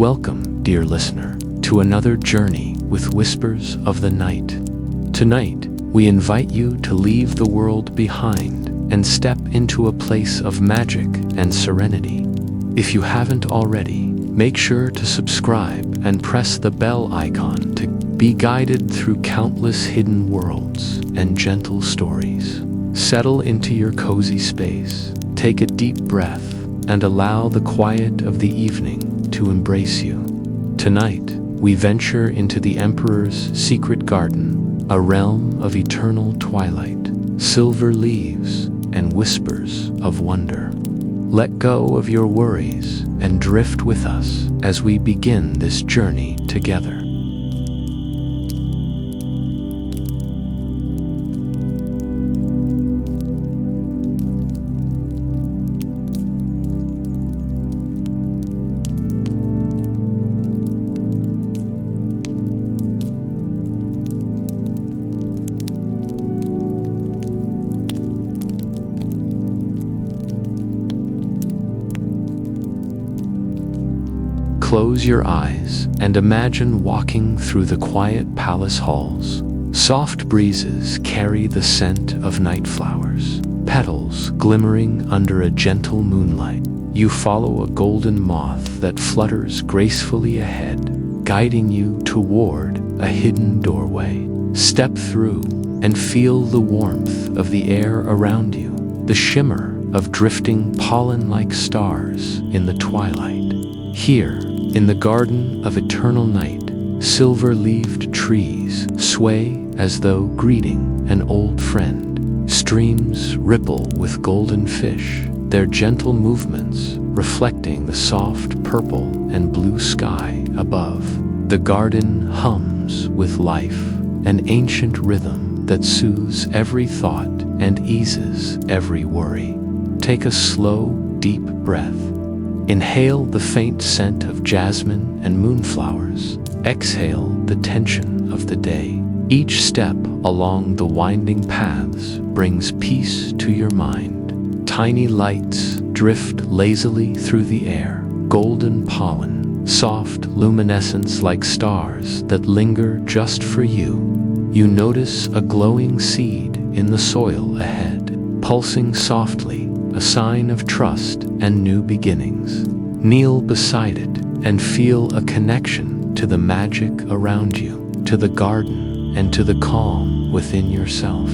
Welcome, dear listener, to another journey with Whispers of the Night. Tonight, we invite you to leave the world behind and step into a place of magic and serenity. If you haven't already, make sure to subscribe and press the bell icon to be guided through countless hidden worlds and gentle stories. Settle into your cozy space, take a deep breath, and allow the quiet of the evening to embrace you. Tonight, we venture into the Emperor's secret garden, a realm of eternal twilight, silver leaves, and whispers of wonder. Let go of your worries and drift with us as we begin this journey together. Close your eyes and imagine walking through the quiet palace halls. Soft breezes carry the scent of night flowers, petals glimmering under a gentle moonlight. You follow a golden moth that flutters gracefully ahead, guiding you toward a hidden doorway. Step through and feel the warmth of the air around you, the shimmer of drifting pollen-like stars in the twilight. Here, in the garden of eternal night, silver-leaved trees sway as though greeting an old friend. Streams ripple with golden fish, their gentle movements reflecting the soft purple and blue sky above. The garden hums with life, an ancient rhythm that soothes every thought and eases every worry. Take a slow, deep breath. Inhale the faint scent of jasmine and moonflowers. Exhale the tension of the day. Each step along the winding paths brings peace to your mind. Tiny lights drift lazily through the air, golden pollen, soft luminescence like stars that linger just for you. You notice a glowing seed in the soil ahead, pulsing softly, a sign of trust and new beginnings. Kneel beside it and feel a connection to the magic around you, to the garden, and to the calm within yourself.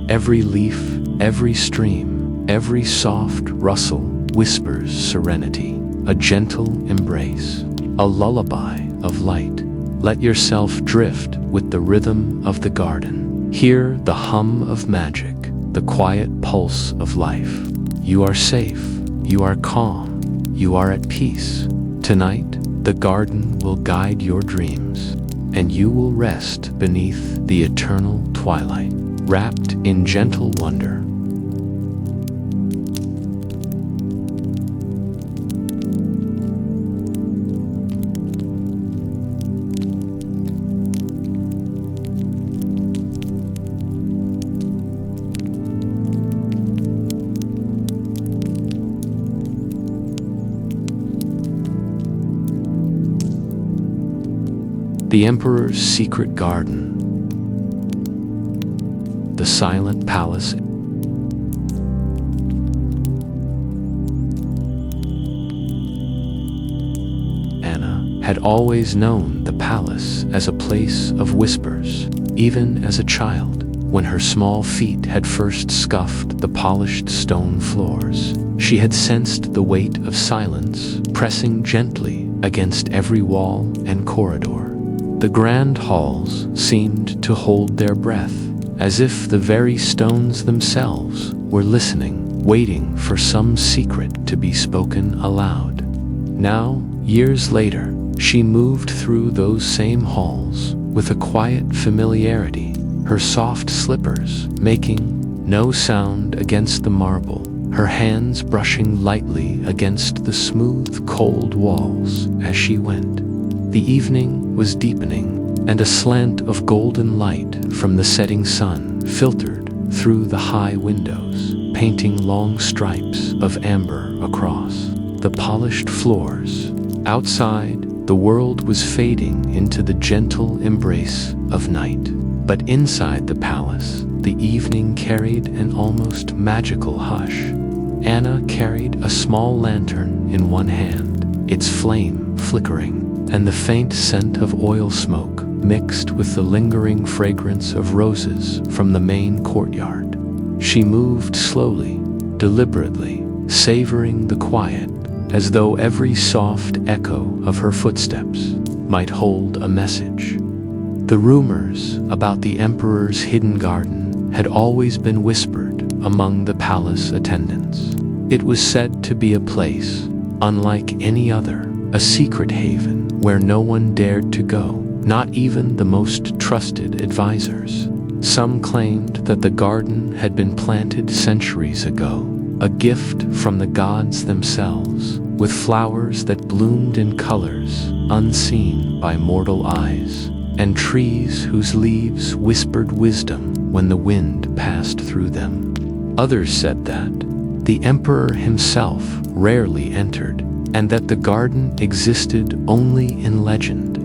Every leaf, every stream, every soft rustle whispers serenity, a gentle embrace, a lullaby of light. Let yourself drift with the rhythm of the garden. Hear the hum of magic, the quiet pulse of life. You are safe, you are calm, you are at peace. Tonight, the garden will guide your dreams, and you will rest beneath the eternal twilight, wrapped in gentle wonder. The Emperor's secret garden, the silent palace. Anna had always known the palace as a place of whispers, even as a child, when her small feet had first scuffed the polished stone floors. She had sensed the weight of silence pressing gently against every wall and corridor. The grand halls seemed to hold their breath, as if the very stones themselves were listening, waiting for some secret to be spoken aloud. Now, years later, she moved through those same halls with a quiet familiarity, her soft slippers making no sound against the marble, her hands brushing lightly against the smooth, cold walls as she went. The evening was deepening, and a slant of golden light from the setting sun filtered through the high windows, painting long stripes of amber across the polished floors. Outside, The world was fading into the gentle embrace of night. But inside the palace, the evening carried an almost magical hush. Anna carried a small lantern in one hand, its flame flickering, and the faint scent of oil smoke mixed with the lingering fragrance of roses from the main courtyard. She moved slowly, deliberately, savoring the quiet, as though every soft echo of her footsteps might hold a message. The rumors about the emperor's hidden garden had always been whispered among the palace attendants. It was said to be a place unlike any other, a secret haven where no one dared to go, not even the most trusted advisors. Some claimed that the garden had been planted centuries ago, a gift from the gods themselves, with flowers that bloomed in colors unseen by mortal eyes, and trees whose leaves whispered wisdom when the wind passed through them. Others said that the emperor himself rarely entered, and that the garden existed only in legend,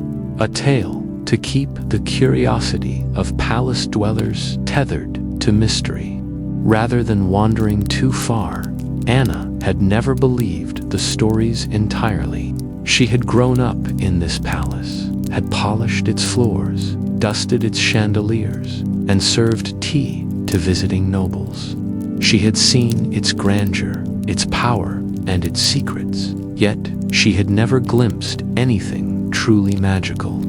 a tale to keep the curiosity of palace dwellers tethered to mystery. Rather than wandering too far, Anna had never believed the stories entirely. She had grown up in this palace, had polished its floors, dusted its chandeliers, and served tea to visiting nobles. She had seen its grandeur, its power, and its secrets, yet she had never glimpsed anything truly magical.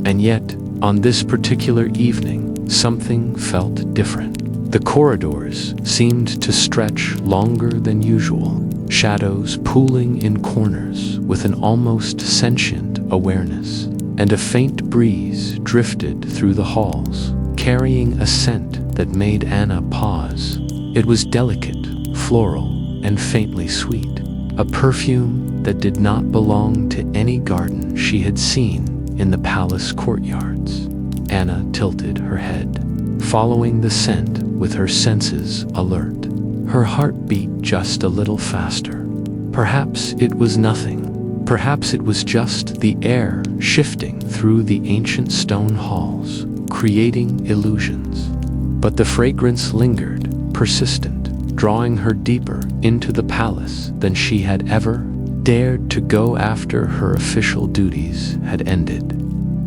And yet, on this particular evening, something felt different. The corridors seemed to stretch longer than usual, shadows pooling in corners with an almost sentient awareness, and a faint breeze drifted through the halls, carrying a scent that made Anna pause. It was delicate, floral, and faintly sweet, a perfume that did not belong to any garden she had seen in the palace courtyards. Anna tilted her head, following the scent with her senses alert. Her heart beat just a little faster. Perhaps it was nothing. Perhaps it was just the air shifting through the ancient stone halls, creating illusions. But the fragrance lingered, persistent, drawing her deeper into the palace than she had ever dared to go after her official duties had ended.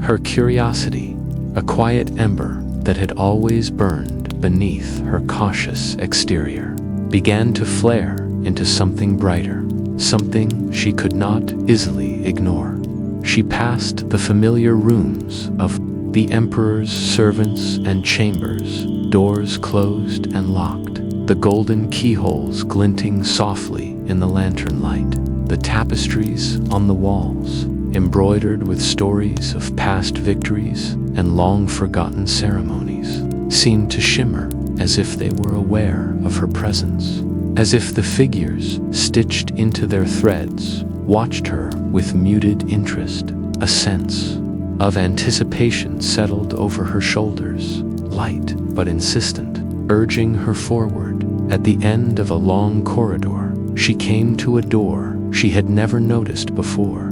Her curiosity, a quiet ember that had always burned beneath her cautious exterior, began to flare into something brighter, something she could not easily ignore. She passed the familiar rooms of the emperor's servants and chambers, doors closed and locked, the golden keyholes glinting softly in the lantern light, the tapestries on the walls, embroidered with stories of past victories and long-forgotten ceremonies, seemed to shimmer as if they were aware of her presence, as if the figures, stitched into their threads, watched her with muted interest. A sense of anticipation settled over her shoulders, light but insistent, urging her forward. At the end of a long corridor, she came to a door she had never noticed before.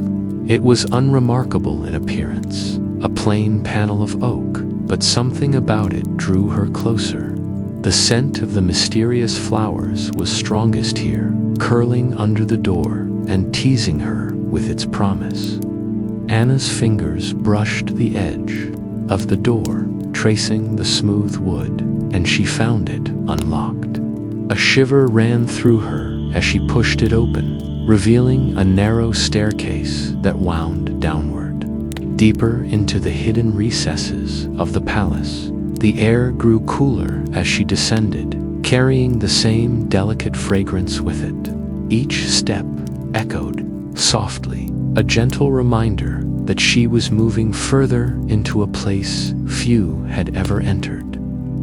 It was unremarkable in appearance, a plain panel of oak, but something about it drew her closer. The scent of the mysterious flowers was strongest here, curling under the door and teasing her with its promise. Anna's fingers brushed the edge of the door, tracing the smooth wood, and she found it unlocked. A shiver ran through her as she pushed it open, revealing a narrow staircase that wound downward, deeper into the hidden recesses of the palace. The air grew cooler as she descended, carrying the same delicate fragrance with it. Each step echoed softly, a gentle reminder that she was moving further into a place few had ever entered.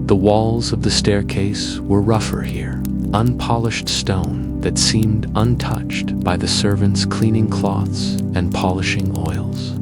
The walls of the staircase were rougher here, unpolished stone that seemed untouched by the servants' cleaning cloths and polishing oils.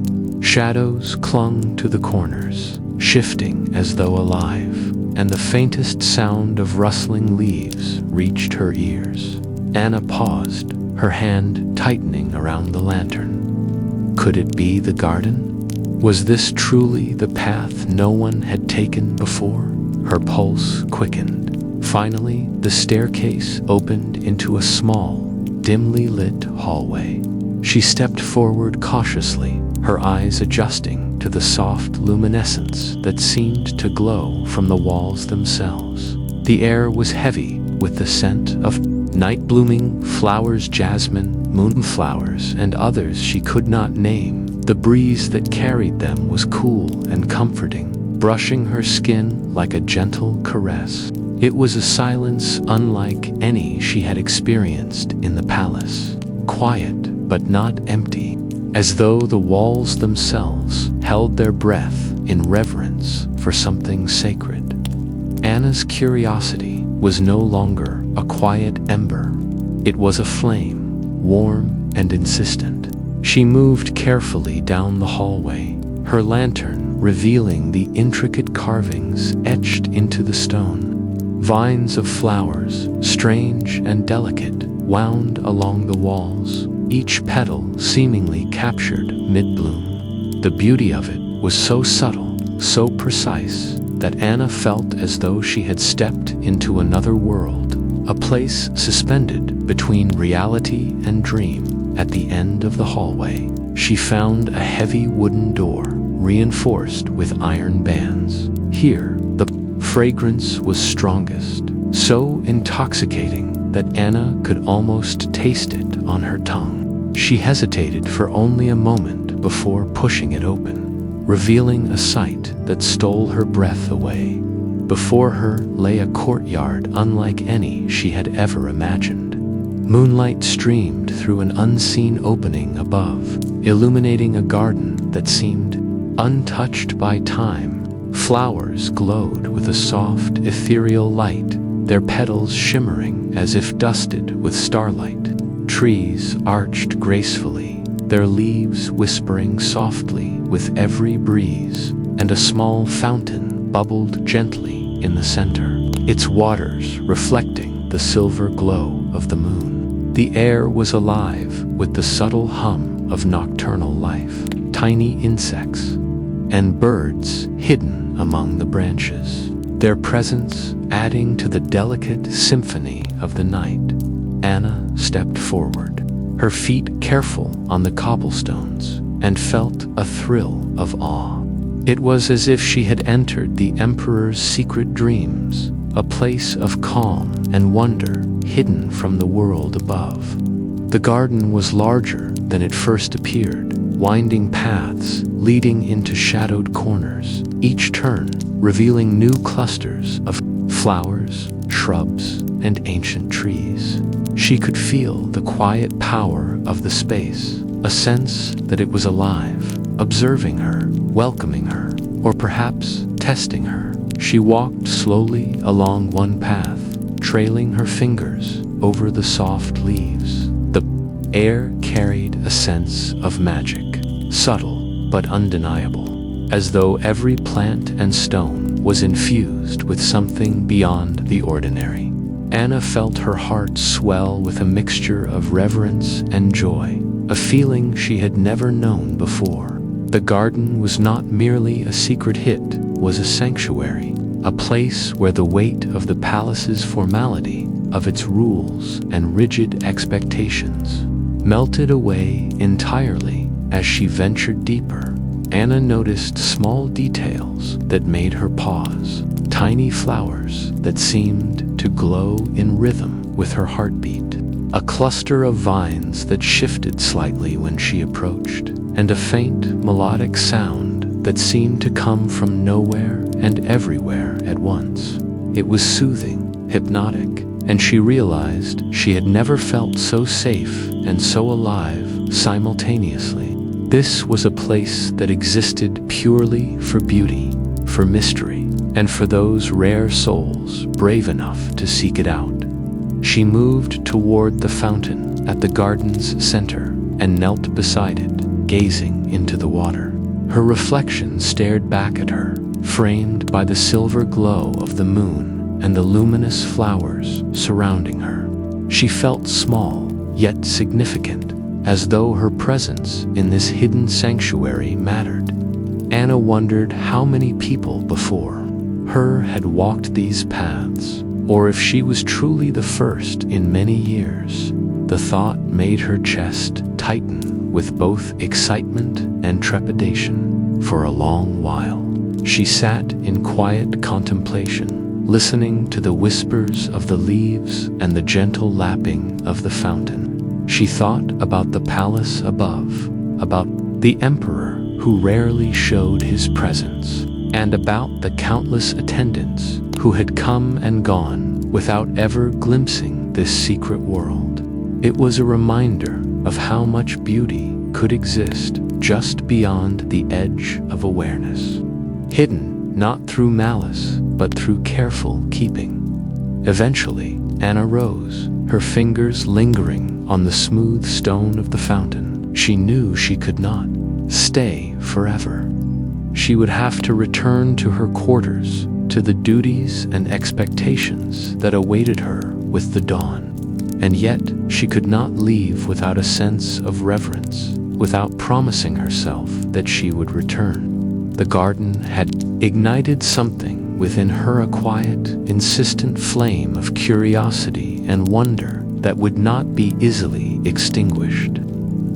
Shadows clung to the corners, shifting as though alive, and the faintest sound of rustling leaves reached her ears. Anna paused, her hand tightening around the lantern. Could it be the garden? Was this truly the path no one had taken before? Her pulse quickened. Finally, the staircase opened into a small, dimly lit hallway. She stepped forward cautiously, her eyes adjusting to the soft luminescence that seemed to glow from the walls themselves. The air was heavy with the scent of night-blooming flowers, jasmine, moonflowers, and others she could not name. The breeze that carried them was cool and comforting, brushing her skin like a gentle caress. It was a silence unlike any she had experienced in the palace, quiet but not empty, as though the walls themselves held their breath in reverence for something sacred. Anna's curiosity was no longer a quiet ember. It was a flame, warm and insistent. She moved carefully down the hallway, her lantern revealing the intricate carvings etched into the stone. Vines of flowers, strange and delicate, wound along the walls, each petal seemingly captured mid-bloom. The beauty of it was so subtle, so precise, that Anna felt as though she had stepped into another world, a place suspended between reality and dream. At the end of the hallway, she found a heavy wooden door, reinforced with iron bands. Here, the fragrance was strongest, so intoxicating that Anna could almost taste it on her tongue. She hesitated for only a moment before pushing it open, revealing a sight that stole her breath away. Before her lay a courtyard unlike any she had ever imagined. Moonlight streamed through an unseen opening above, illuminating a garden that seemed untouched by time. Flowers glowed with a soft, ethereal light, their petals shimmering as if dusted with starlight. Trees arched gracefully, their leaves whispering softly with every breeze, and a small fountain bubbled gently in the center, its waters reflecting the silver glow of the moon. The air was alive with the subtle hum of nocturnal life, tiny insects, and birds hidden among the branches, their presence adding to the delicate symphony of the night. Anna stepped forward, her feet careful on the cobblestones, and felt a thrill of awe. It was as if she had entered the Emperor's secret dreams, a place of calm and wonder hidden from the world above. The garden was larger than it first appeared, winding paths leading into shadowed corners, each turn revealing new clusters of flowers, shrubs, and ancient trees. She could feel the quiet power of the space, a sense that it was alive, observing her, welcoming her, or perhaps testing her. She walked slowly along one path, trailing her fingers over the soft leaves. The air carried a sense of magic, subtle but undeniable, as though every plant and stone was infused with something beyond the ordinary. Anna felt her heart swell with a mixture of reverence and joy, a feeling she had never known before. The garden was not merely a secret hit, was a sanctuary, a place where the weight of the palace's formality, of its rules and rigid expectations, melted away entirely. As she ventured deeper, Anna noticed small details that made her pause, tiny flowers that seemed to glow in rhythm with her heartbeat, a cluster of vines that shifted slightly when she approached, and a faint melodic sound that seemed to come from nowhere and everywhere at once. It was soothing, hypnotic, and she realized she had never felt so safe and so alive simultaneously. This was a place that existed purely for beauty, for mystery, and for those rare souls brave enough to seek it out. She moved toward the fountain at the garden's center and knelt beside it, gazing into the water. Her reflection stared back at her, framed by the silver glow of the moon and the luminous flowers surrounding her. She felt small, yet significant, as though her presence in this hidden sanctuary mattered. Anna wondered how many people before her had walked these paths, or if she was truly the first in many years. The thought made her chest tighten with both excitement and trepidation. For a long while, she sat in quiet contemplation, listening to the whispers of the leaves and the gentle lapping of the fountain. She thought about the palace above, about the emperor who rarely showed his presence, and about the countless attendants who had come and gone without ever glimpsing this secret world. It was a reminder of how much beauty could exist just beyond the edge of awareness, hidden not through malice but through careful keeping. Eventually, Anna rose, her fingers lingering on the smooth stone of the fountain. She knew she could not stay forever. She would have to return to her quarters, to the duties and expectations that awaited her with the dawn. And yet, she could not leave without a sense of reverence, without promising herself that she would return. The garden had ignited something within her, a quiet, insistent flame of curiosity and wonder that would not be easily extinguished.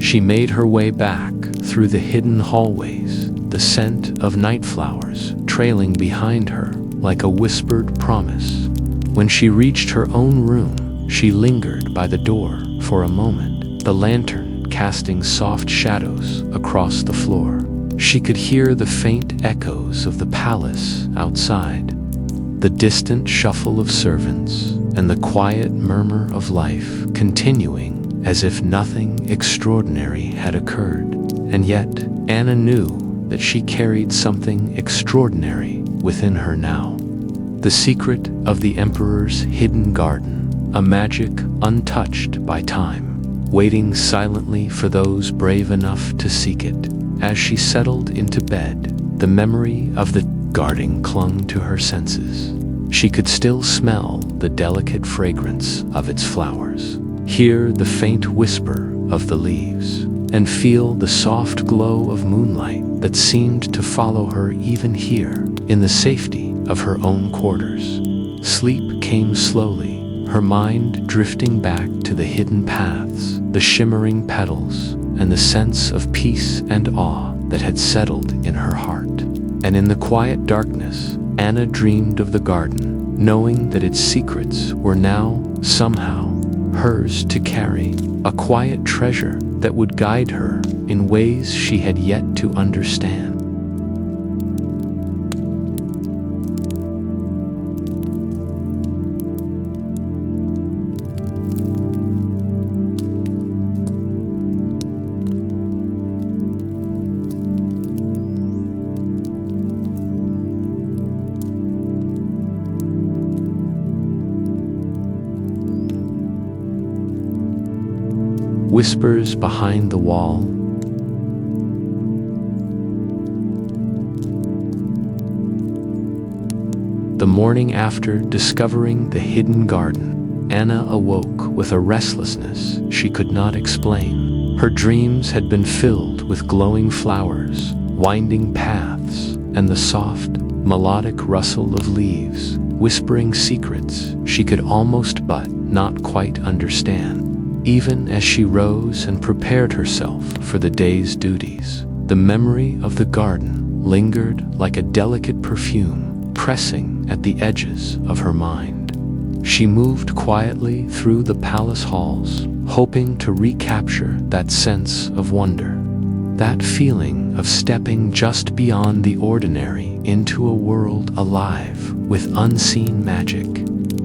She made her way back through the hidden hallways, the scent of night flowers trailing behind her like a whispered promise. When she reached her own room, she lingered by the door for a moment, the lantern casting soft shadows across the floor. She could hear the faint echoes of the palace outside, the distant shuffle of servants, and the quiet murmur of life continuing as if nothing extraordinary had occurred. And yet, Anna knew that she carried something extraordinary within her now. The secret of the emperor's hidden garden, a magic untouched by time, waiting silently for those brave enough to seek it. As she settled into bed, the memory of the garden clung to her senses. She could still smell the delicate fragrance of its flowers, hear the faint whisper of the leaves, and feel the soft glow of moonlight that seemed to follow her even here, in the safety of her own quarters. Sleep came slowly, her mind drifting back to the hidden paths, the shimmering petals, and the sense of peace and awe that had settled in her heart. And in the quiet darkness, Anna dreamed of the garden, knowing that its secrets were now, somehow, hers to carry, a quiet treasure that would guide her in ways she had yet to understand. Whispers behind the wall. The morning after discovering the hidden garden, Anna awoke with a restlessness she could not explain. Her dreams had been filled with glowing flowers, winding paths, and the soft, melodic rustle of leaves, whispering secrets she could almost but not quite understand. Even as she rose and prepared herself for the day's duties, the memory of the garden lingered like a delicate perfume, pressing at the edges of her mind. She moved quietly through the palace halls, hoping to recapture that sense of wonder, that feeling of stepping just beyond the ordinary into a world alive with unseen magic.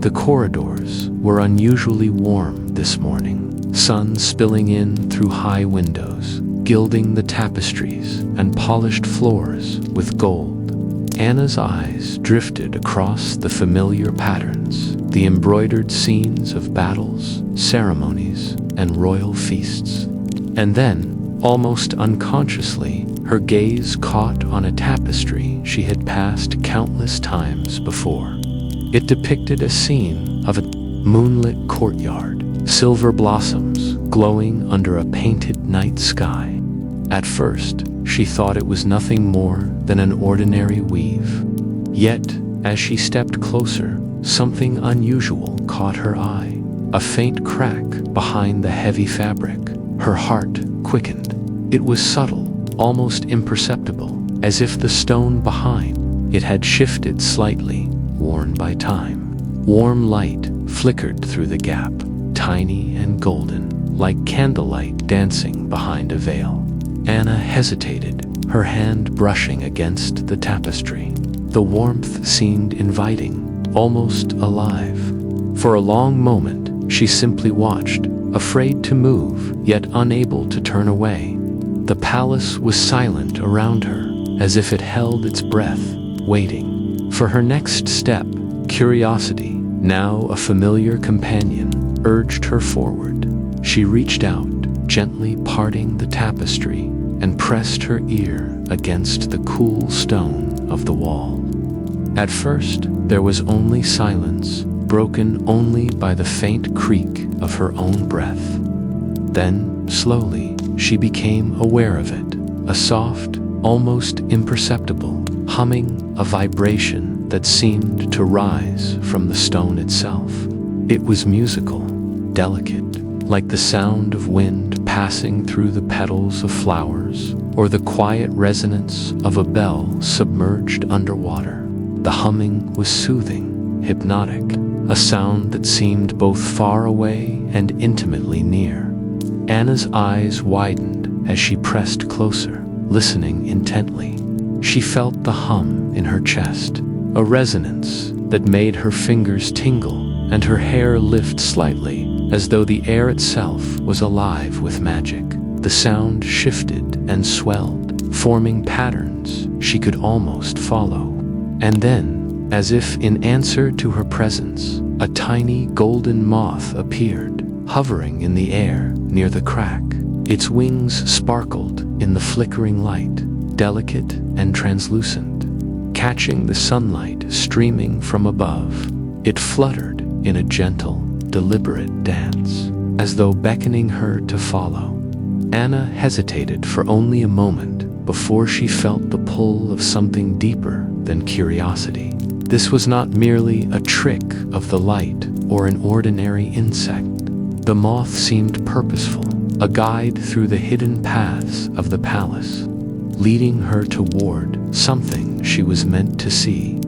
The corridors were unusually warm this morning, sun spilling in through high windows, gilding the tapestries and polished floors with gold. Anna's eyes drifted across the familiar patterns, the embroidered scenes of battles, ceremonies, and royal feasts. And then, almost unconsciously, her gaze caught on a tapestry she had passed countless times before. It depicted a scene of a moonlit courtyard, silver blossoms glowing under a painted night sky. At first, she thought it was nothing more than an ordinary weave. Yet, as she stepped closer, something unusual caught her eye. A faint crack behind the heavy fabric. Her heart quickened. It was subtle, almost imperceptible, as if the stone behind it had shifted slightly, worn by time. Warm light flickered through the gap, tiny and golden, like candlelight dancing behind a veil. Anna hesitated, her hand brushing against the tapestry. The warmth seemed inviting, almost alive. For a long moment, she simply watched, afraid to move, yet unable to turn away. The palace was silent around her, as if it held its breath, waiting. For her next step, curiosity, now a familiar companion, urged her forward. She reached out, gently parting the tapestry, and pressed her ear against the cool stone of the wall. At first, there was only silence, broken only by the faint creak of her own breath. Then, slowly, she became aware of it, a soft, almost imperceptible humming, a vibration that seemed to rise from the stone itself. It was musical, delicate, like the sound of wind passing through the petals of flowers, or the quiet resonance of a bell submerged underwater. The humming was soothing, hypnotic, a sound that seemed both far away and intimately near. Anna's eyes widened as she pressed closer, listening intently. She felt the hum in her chest, a resonance that made her fingers tingle and her hair lift slightly, as though the air itself was alive with magic. The sound shifted and swelled, forming patterns she could almost follow. And then, as if in answer to her presence, a tiny golden moth appeared, hovering in the air near the crack. Its wings sparkled in the flickering light, delicate and translucent. Catching the sunlight streaming from above, it fluttered in a gentle, deliberate dance, as though beckoning her to follow. Anna hesitated for only a moment before she felt the pull of something deeper than curiosity. This was not merely a trick of the light or an ordinary insect. The moth seemed purposeful, a guide through the hidden paths of the palace, leading her toward something she was meant to see.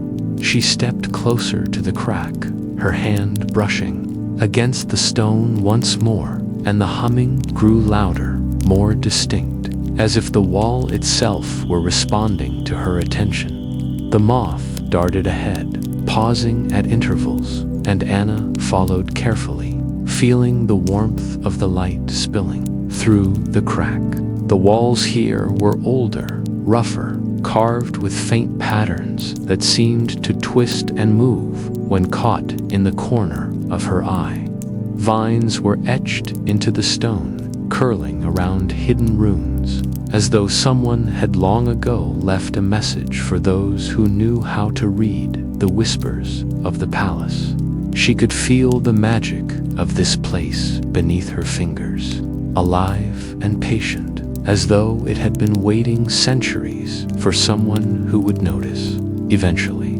She stepped closer to the crack, her hand brushing against the stone once more, and the humming grew louder, more distinct, as if the wall itself were responding to her attention. The moth darted ahead, pausing at intervals, and Anna followed carefully, feeling the warmth of the light spilling through the crack. The walls here were older, rougher, carved with faint patterns that seemed to twist and move when caught in the corner of her eye. Vines were etched into the stone, curling around hidden runes, as though someone had long ago left a message for those who knew how to read the whispers of the palace. She could feel the magic of this place beneath her fingers, alive and patient, as though it had been waiting centuries for someone who would notice. Eventually,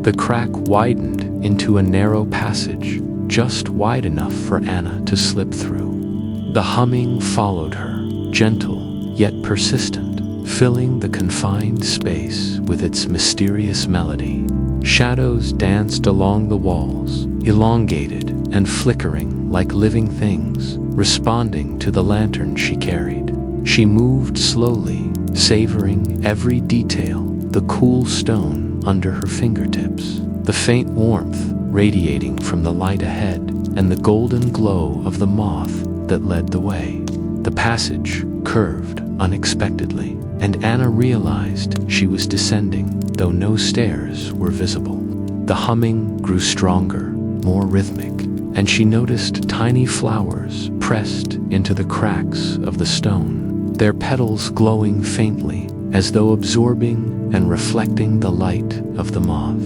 the crack widened into a narrow passage, just wide enough for Anna to slip through. The humming followed her, gentle yet persistent, filling the confined space with its mysterious melody. Shadows danced along the walls, elongated and flickering like living things, responding to the lantern she carried. She moved slowly, savoring every detail, the cool stone under her fingertips, the faint warmth radiating from the light ahead, and the golden glow of the moth that led the way. The passage curved unexpectedly, and Anna realized she was descending, though no stairs were visible. The humming grew stronger, more rhythmic, and she noticed tiny flowers pressed into the cracks of the stone, their petals glowing faintly, as though absorbing and reflecting the light of the moth.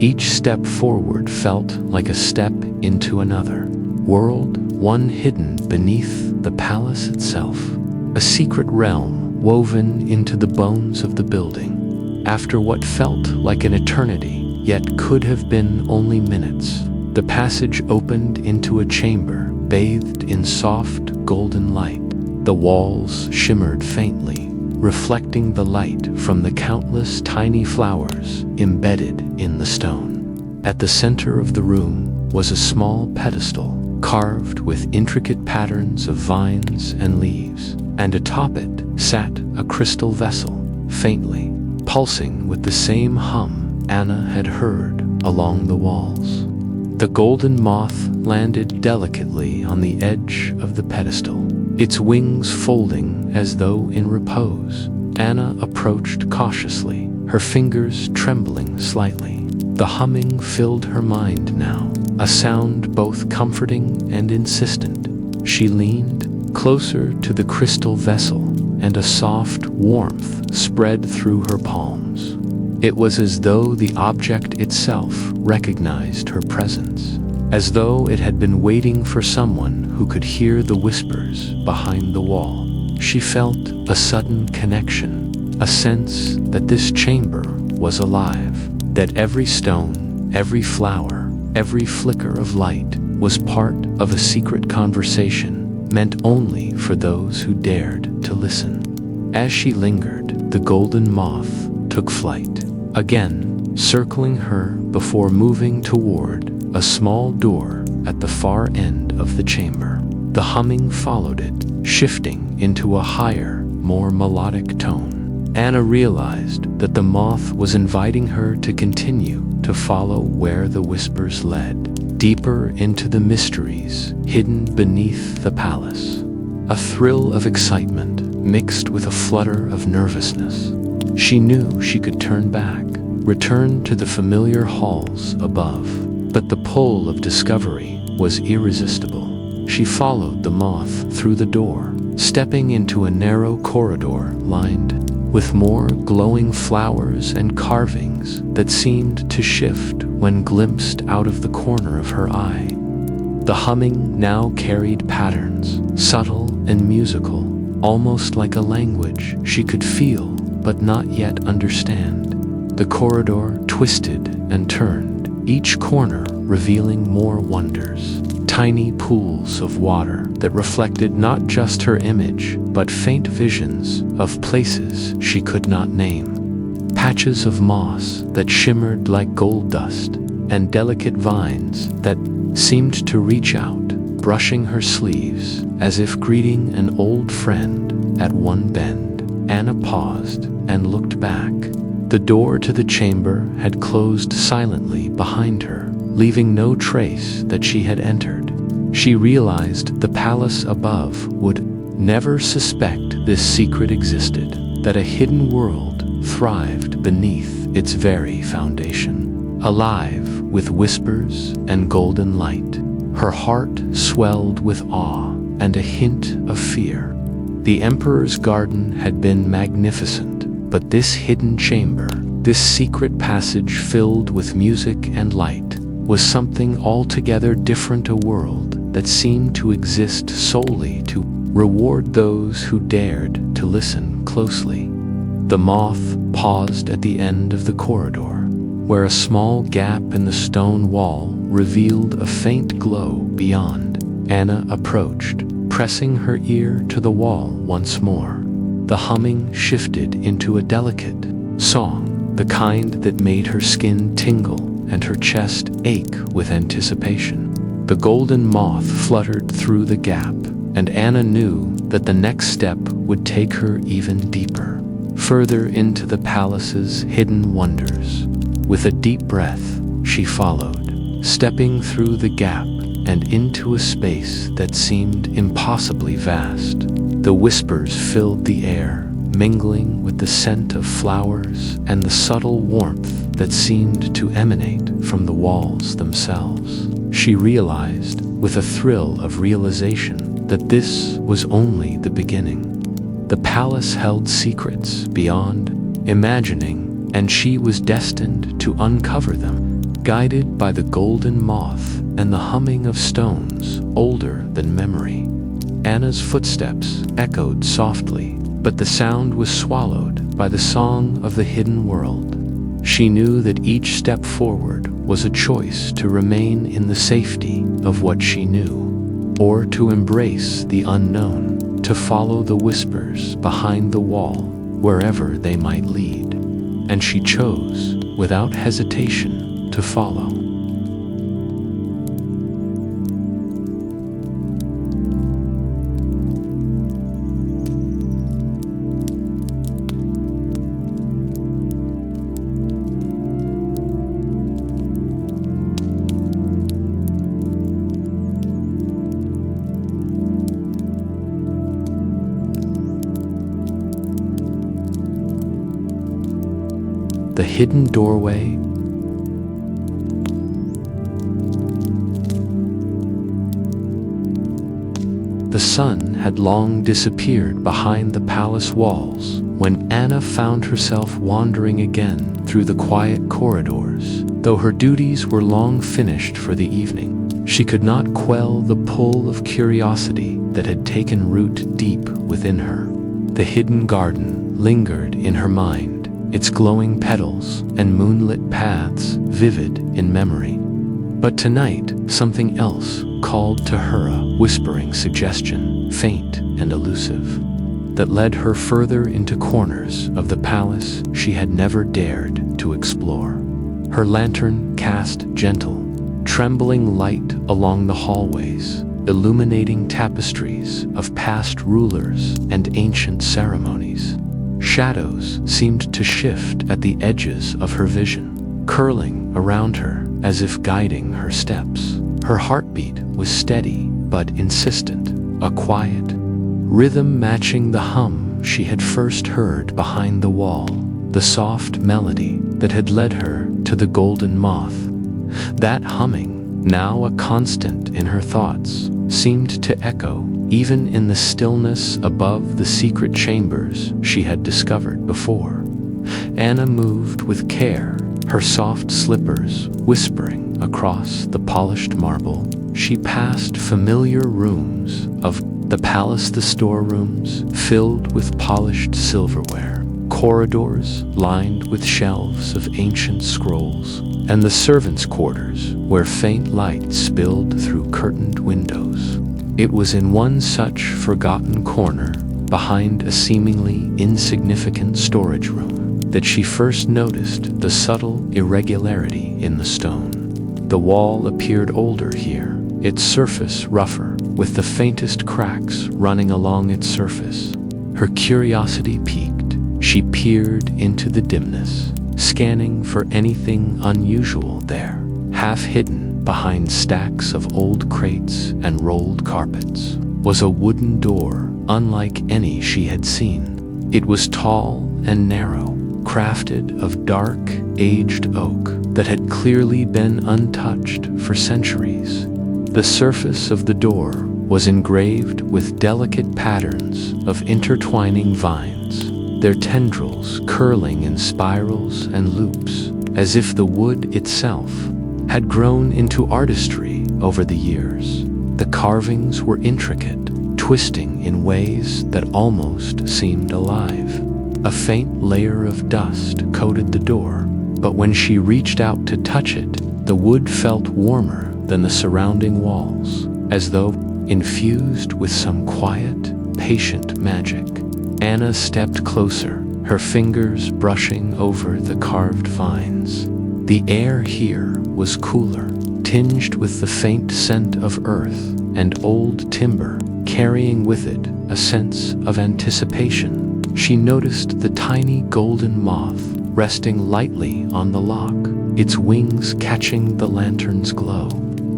Each step forward felt like a step into another world, one hidden beneath the palace itself, a secret realm woven into the bones of the building. After what felt like an eternity, yet could have been only minutes, the passage opened into a chamber bathed in soft golden light. The walls shimmered faintly, reflecting the light from the countless tiny flowers embedded in the stone. At the center of the room was a small pedestal carved with intricate patterns of vines and leaves, and atop it sat a crystal vessel, faintly pulsing with the same hum Anna had heard along the walls. The golden moth landed delicately on the edge of the pedestal, its wings folding as though in repose. Anna approached cautiously, her fingers trembling slightly. The humming filled her mind now, a sound both comforting and insistent. She leaned closer to the crystal vessel, and a soft warmth spread through her palms. It was as though the object itself recognized her presence, as though it had been waiting for someone who could hear the whispers behind the wall. She felt a sudden connection, a sense that this chamber was alive, that every stone, every flower, every flicker of light was part of a secret conversation meant only for those who dared to listen. As she lingered, the golden moth took flight, again circling her before moving toward a small door at the far end of the chamber. The humming followed it, shifting into a higher, more melodic tone. Anna realized that the moth was inviting her to continue to follow where the whispers led, deeper into the mysteries hidden beneath the palace. A thrill of excitement mixed with a flutter of nervousness. She knew she could turn back, return to the familiar halls above, but the pull of discovery was irresistible. She followed the moth through the door, stepping into a narrow corridor lined with more glowing flowers and carvings that seemed to shift when glimpsed out of the corner of her eye. The humming now carried patterns, subtle and musical, almost like a language she could feel but not yet understand. The corridor twisted and turned, each corner revealing more wonders. Tiny pools of water that reflected not just her image, but faint visions of places she could not name. Patches of moss that shimmered like gold dust, and delicate vines that seemed to reach out, brushing her sleeves as if greeting an old friend at one bend. Anna paused and looked back. The door to the chamber had closed silently behind her, leaving no trace that she had entered. She realized the palace above would never suspect this secret existed, that a hidden world thrived beneath its very foundation, alive with whispers and golden light. Her heart swelled with awe and a hint of fear. The emperor's garden had been magnificent, but this hidden chamber, this secret passage filled with music and light, was something altogether different, a world that seemed to exist solely to reward those who dared to listen closely. The moth paused at the end of the corridor, where a small gap in the stone wall revealed a faint glow beyond. Anna approached, pressing her ear to the wall once more. The humming shifted into a delicate song, the kind that made her skin tingle and her chest ache with anticipation. The golden moth fluttered through the gap, and Anna knew that the next step would take her even deeper, further into the palace's hidden wonders. With a deep breath, she followed, stepping through the gap and into a space that seemed impossibly vast. The whispers filled the air, mingling with the scent of flowers and the subtle warmth that seemed to emanate from the walls themselves. She realized, with a thrill of realization, that this was only the beginning. The palace held secrets beyond imagining, and she was destined to uncover them. Guided by the golden moth and the humming of stones older than memory. Anna's footsteps echoed softly, but the sound was swallowed by the song of the hidden world. She knew that each step forward was a choice to remain in the safety of what she knew, or to embrace the unknown, to follow the whispers behind the wall, wherever they might lead. And she chose, without hesitation, to follow. The hidden doorway, the sun had long disappeared behind the palace walls when Anna found herself wandering again through the quiet corridors. Though her duties were long finished for the evening, she could not quell the pull of curiosity that had taken root deep within her. The hidden garden lingered in her mind, its glowing petals and moonlit paths vivid in memory. But tonight, something else called to her, a whispering suggestion, faint and elusive, that led her further into corners of the palace she had never dared to explore. Her lantern cast gentle, trembling light along the hallways, illuminating tapestries of past rulers and ancient ceremonies. Shadows seemed to shift at the edges of her vision, curling around her as if guiding her steps. Her heartbeat was steady but insistent, a quiet rhythm matching the hum she had first heard behind the wall, the soft melody that had led her to the golden moth. That humming, now a constant in her thoughts, seemed to echo even in the stillness above the secret chambers she had discovered before. Anna moved with care, her soft slippers whispering across the polished marble. She passed familiar rooms of the palace, the storerooms filled with polished silverware, corridors lined with shelves of ancient scrolls, and the servants' quarters where faint light spilled through curtained windows. It was in one such forgotten corner, behind a seemingly insignificant storage room, that she first noticed the subtle irregularity in the stone. The wall appeared older here, its surface rougher, with the faintest cracks running along its surface. Her curiosity piqued. She peered into the dimness, scanning for anything unusual there, half hidden behind stacks of old crates and rolled carpets was a wooden door unlike any she had seen. It was tall and narrow, crafted of dark, aged oak that had clearly been untouched for centuries. The surface of the door was engraved with delicate patterns of intertwining vines, their tendrils curling in spirals and loops, as if the wood itself had grown into artistry over the years. The carvings were intricate, twisting in ways that almost seemed alive. A faint layer of dust coated the door, but when she reached out to touch it, the wood felt warmer than the surrounding walls, as though infused with some quiet, patient magic. Anna stepped closer, her fingers brushing over the carved vines. The air here was cooler, tinged with the faint scent of earth and old timber, carrying with it a sense of anticipation. She noticed the tiny golden moth resting lightly on the lock, its wings catching the lantern's glow.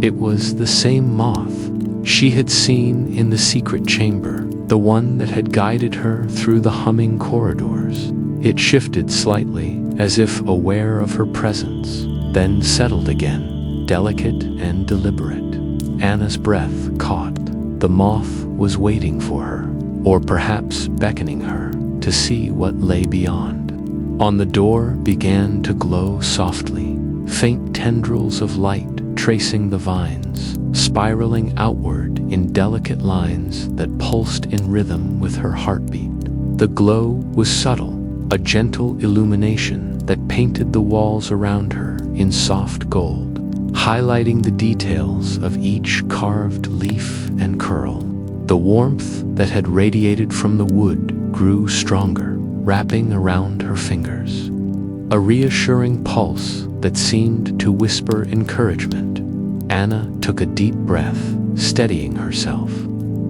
It was the same moth she had seen in the secret chamber, the one that had guided her through the humming corridors. It shifted slightly, as if aware of her presence, then settled again, delicate and deliberate. Anna's breath caught. The moth was waiting for her, or perhaps beckoning her to see what lay beyond. On the door began to glow softly, faint tendrils of light tracing the vines, spiraling outward in delicate lines that pulsed in rhythm with her heartbeat. The glow was subtle, a gentle illumination that painted the walls around her in soft gold, highlighting the details of each carved leaf and curl. The warmth that had radiated from the wood grew stronger, wrapping around her fingers. A reassuring pulse that seemed to whisper encouragement. Anna took a deep breath, steadying herself.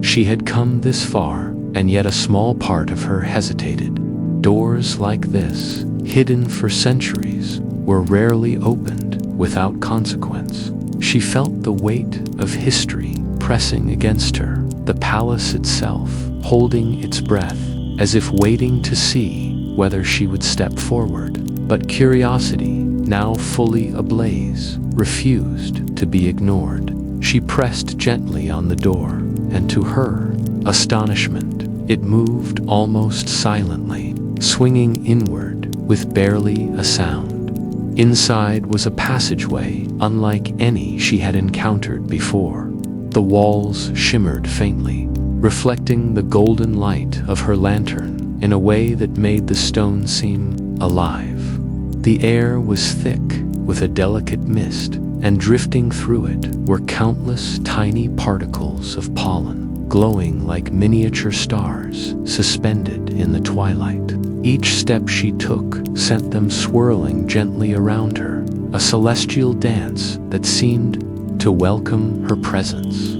She had come this far, and yet a small part of her hesitated. Doors like this, hidden for centuries, were rarely opened without consequence. She felt the weight of history pressing against her, the palace itself holding its breath, as if waiting to see whether she would step forward. But curiosity, now fully ablaze, refused to be ignored. She pressed gently on the door, and to her astonishment, it moved almost silently, swinging inward with barely a sound. Inside was a passageway unlike any she had encountered before. The walls shimmered faintly, reflecting the golden light of her lantern in a way that made the stone seem alive. The air was thick with a delicate mist, and drifting through it were countless tiny particles of pollen, glowing like miniature stars suspended in the twilight. Each step she took sent them swirling gently around her, a celestial dance that seemed to welcome her presence.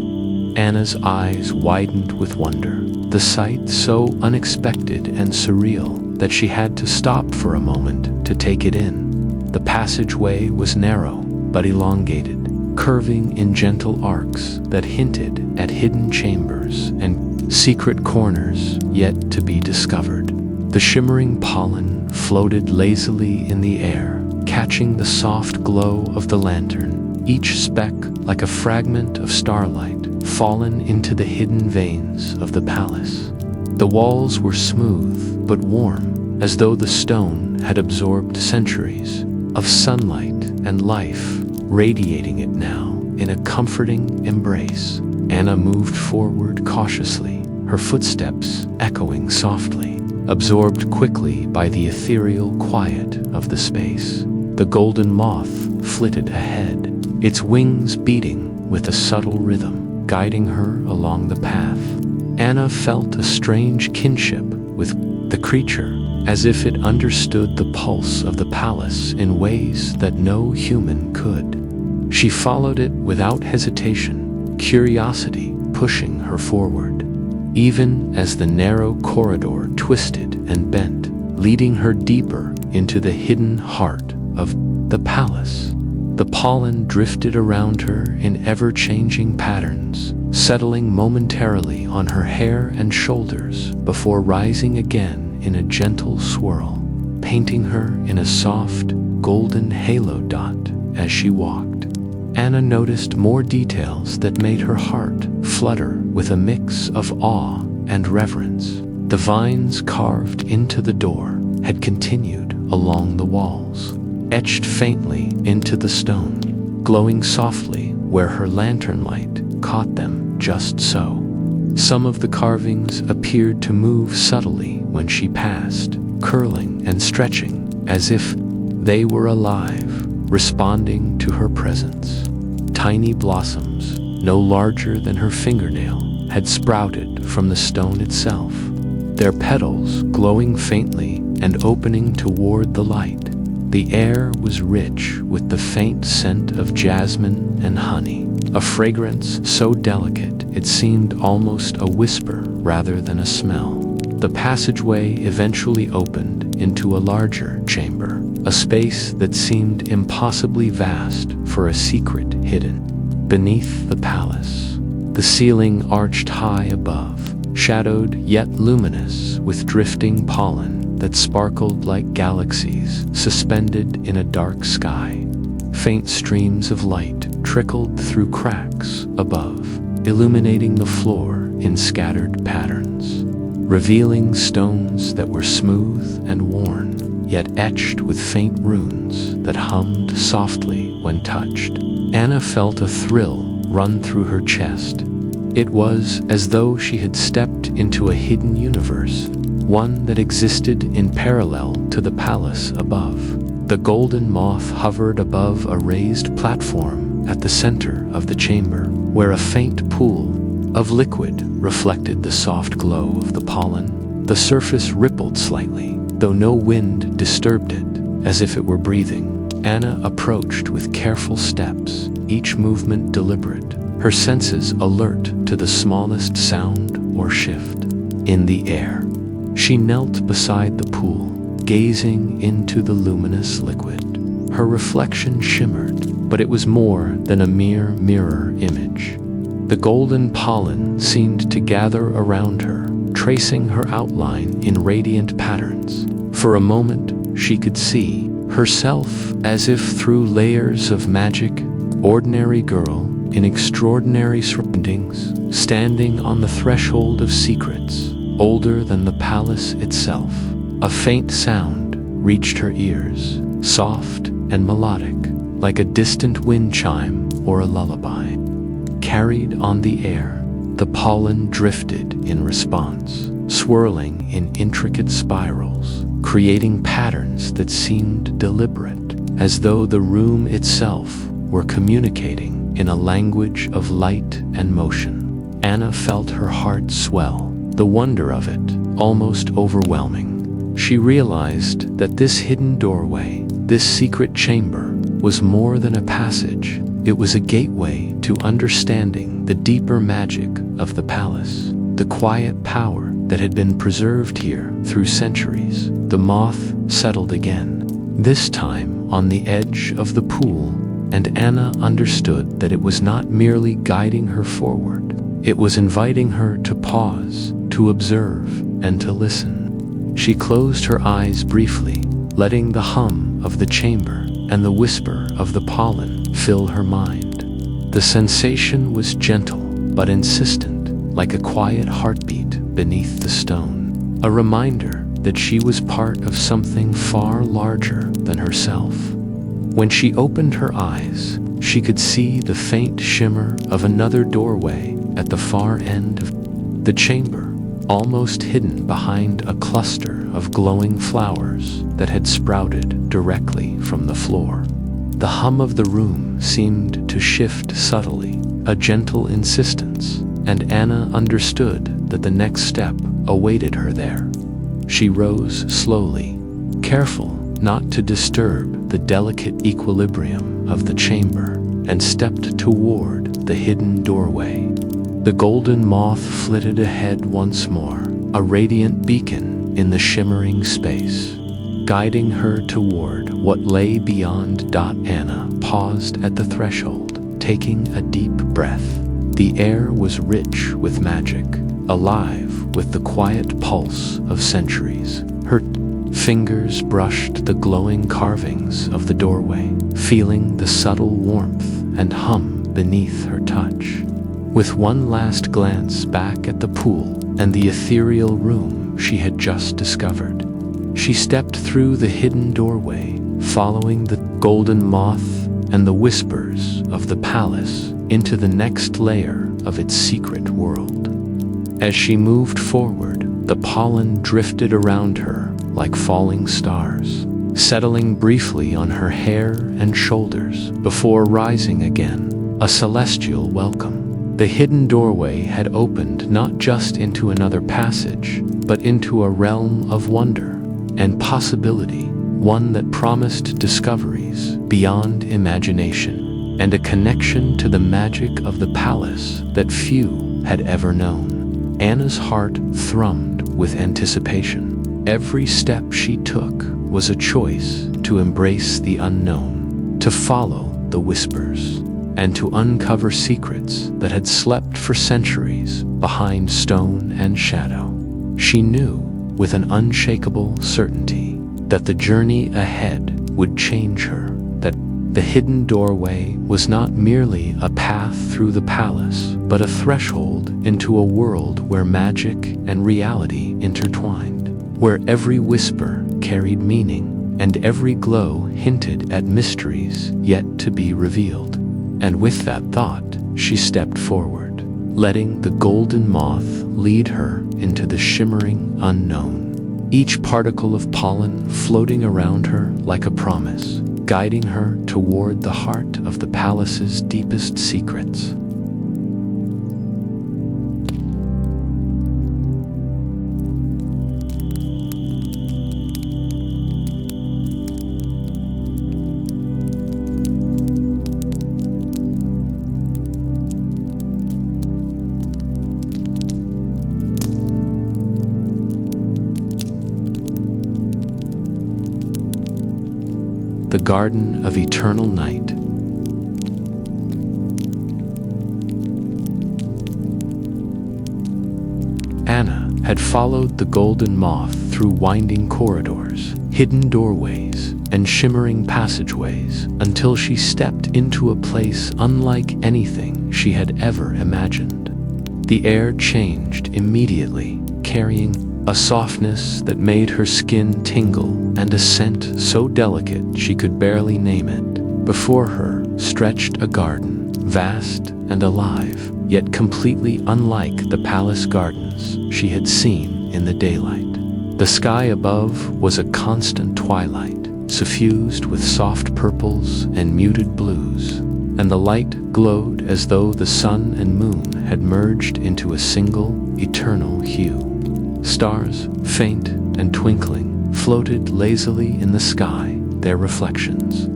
Anna's eyes widened with wonder, the sight so unexpected and surreal that she had to stop for a moment to take it in. The passageway was narrow but elongated, curving in gentle arcs that hinted at hidden chambers and secret corners yet to be discovered. The shimmering pollen floated lazily in the air, catching the soft glow of the lantern, each speck like a fragment of starlight fallen into the hidden veins of the palace. The walls were smooth but warm, as though the stone had absorbed centuries of sunlight and life, radiating it now in a comforting embrace. Anna moved forward cautiously, her footsteps echoing softly, absorbed quickly by the ethereal quiet of the space. The golden moth flitted ahead, its wings beating with a subtle rhythm, guiding her along the path. Anna felt a strange kinship with the creature, as if it understood the pulse of the palace in ways that no human could. She followed it without hesitation, curiosity pushing her forward, even as the narrow corridor twisted and bent, leading her deeper into the hidden heart of the palace. The pollen drifted around her in ever-changing patterns, settling momentarily on her hair and shoulders before rising again in a gentle swirl, painting her in a soft, golden halo dot as she walked. Anna noticed more details that made her heart flutter with a mix of awe and reverence. The vines carved into the door had continued along the walls, etched faintly into the stone, glowing softly where her lantern light caught them just so. Some of the carvings appeared to move subtly when she passed, curling and stretching as if they were alive, responding to her presence. Tiny blossoms, no larger than her fingernail, had sprouted from the stone itself, their petals glowing faintly and opening toward the light. The air was rich with the faint scent of jasmine and honey, a fragrance so delicate it seemed almost a whisper rather than a smell. The passageway eventually opened into a larger chamber, a space that seemed impossibly vast for a secret hidden beneath the palace. The ceiling arched high above, shadowed yet luminous with drifting pollen that sparkled like galaxies suspended in a dark sky. Faint streams of light trickled through cracks above, illuminating the floor in scattered patterns, revealing stones that were smooth and worn, yet etched with faint runes that hummed softly when touched. Anna felt a thrill run through her chest. It was as though she had stepped into a hidden universe, one that existed in parallel to the palace above. The golden moth hovered above a raised platform at the center of the chamber, where a faint pool of liquid reflected the soft glow of the pollen. The surface rippled slightly, though no wind disturbed it, as if it were breathing. Anna approached with careful steps, each movement deliberate, her senses alert to the smallest sound or shift in the air. She knelt beside the pool, gazing into the luminous liquid. Her reflection shimmered, but it was more than a mere mirror image. The golden pollen seemed to gather around her, tracing her outline in radiant patterns. For a moment, she could see herself as if through layers of magic, ordinary girl in extraordinary surroundings, standing on the threshold of secrets, older than the palace itself. A faint sound reached her ears, soft and melodic, like a distant wind chime or a lullaby. Carried on the air, the pollen drifted in response, swirling in intricate spirals, creating patterns that seemed deliberate, as though the room itself were communicating in a language of light and motion. Anna felt her heart swell, the wonder of it almost overwhelming. She realized that this hidden doorway, this secret chamber, was more than a passage. It was a gateway to understanding the deeper magic of the palace, the quiet power that had been preserved here through centuries. The moth settled again, this time on the edge of the pool, and Anna understood that it was not merely guiding her forward. It was inviting her to pause, to observe, and to listen. She closed her eyes briefly, letting the hum of the chamber and the whisper of the pollen fill her mind. The sensation was gentle but insistent, like a quiet heartbeat beneath the stone, a reminder that she was part of something far larger than herself. When she opened her eyes, she could see the faint shimmer of another doorway at the far end of the chamber, almost hidden behind a cluster of glowing flowers that had sprouted directly from the floor. The hum of the room seemed to shift subtly, a gentle insistence, and Anna understood that the next step awaited her there. She rose slowly, careful not to disturb the delicate equilibrium of the chamber, and stepped toward the hidden doorway. The golden moth flitted ahead once more, a radiant beacon in the shimmering space, guiding her toward what lay beyond. Anna paused at the threshold, taking a deep breath. The air was rich with magic, alive with the quiet pulse of centuries. Her fingers brushed the glowing carvings of the doorway, feeling the subtle warmth and hum beneath her touch. With one last glance back at the pool and the ethereal room she had just discovered, she stepped through the hidden doorway, following the golden moth and the whispers of the palace into the next layer of its secret world. As she moved forward, the pollen drifted around her like falling stars, settling briefly on her hair and shoulders before rising again, a celestial welcome. The hidden doorway had opened not just into another passage, but into a realm of wonder and possibility, one that promised discoveries beyond imagination, and a connection to the magic of the palace that few had ever known. Anna's heart thrummed with anticipation. Every step she took was a choice to embrace the unknown, to follow the whispers, and to uncover secrets that had slept for centuries behind stone and shadow. She knew with an unshakable certainty that the journey ahead would change her, that the hidden doorway was not merely a path through the palace, but a threshold into a world where magic and reality intertwined, where every whisper carried meaning and every glow hinted at mysteries yet to be revealed. And with that thought, she stepped forward, letting the golden moth lead her into the shimmering unknown. Each particle of pollen floating around her like a promise, guiding her toward the heart of the palace's deepest secrets. The Garden of Eternal Night. Anna had followed the golden moth through winding corridors, hidden doorways, and shimmering passageways until she stepped into a place unlike anything she had ever imagined. The air changed immediately, carrying a softness that made her skin tingle and a scent so delicate she could barely name it. Before her stretched a garden, vast and alive, yet completely unlike the palace gardens she had seen in the daylight. The sky above was a constant twilight, suffused with soft purples and muted blues, and the light glowed as though the sun and moon had merged into a single, eternal hue. Stars, faint and twinkling, floated lazily in the sky, their reflections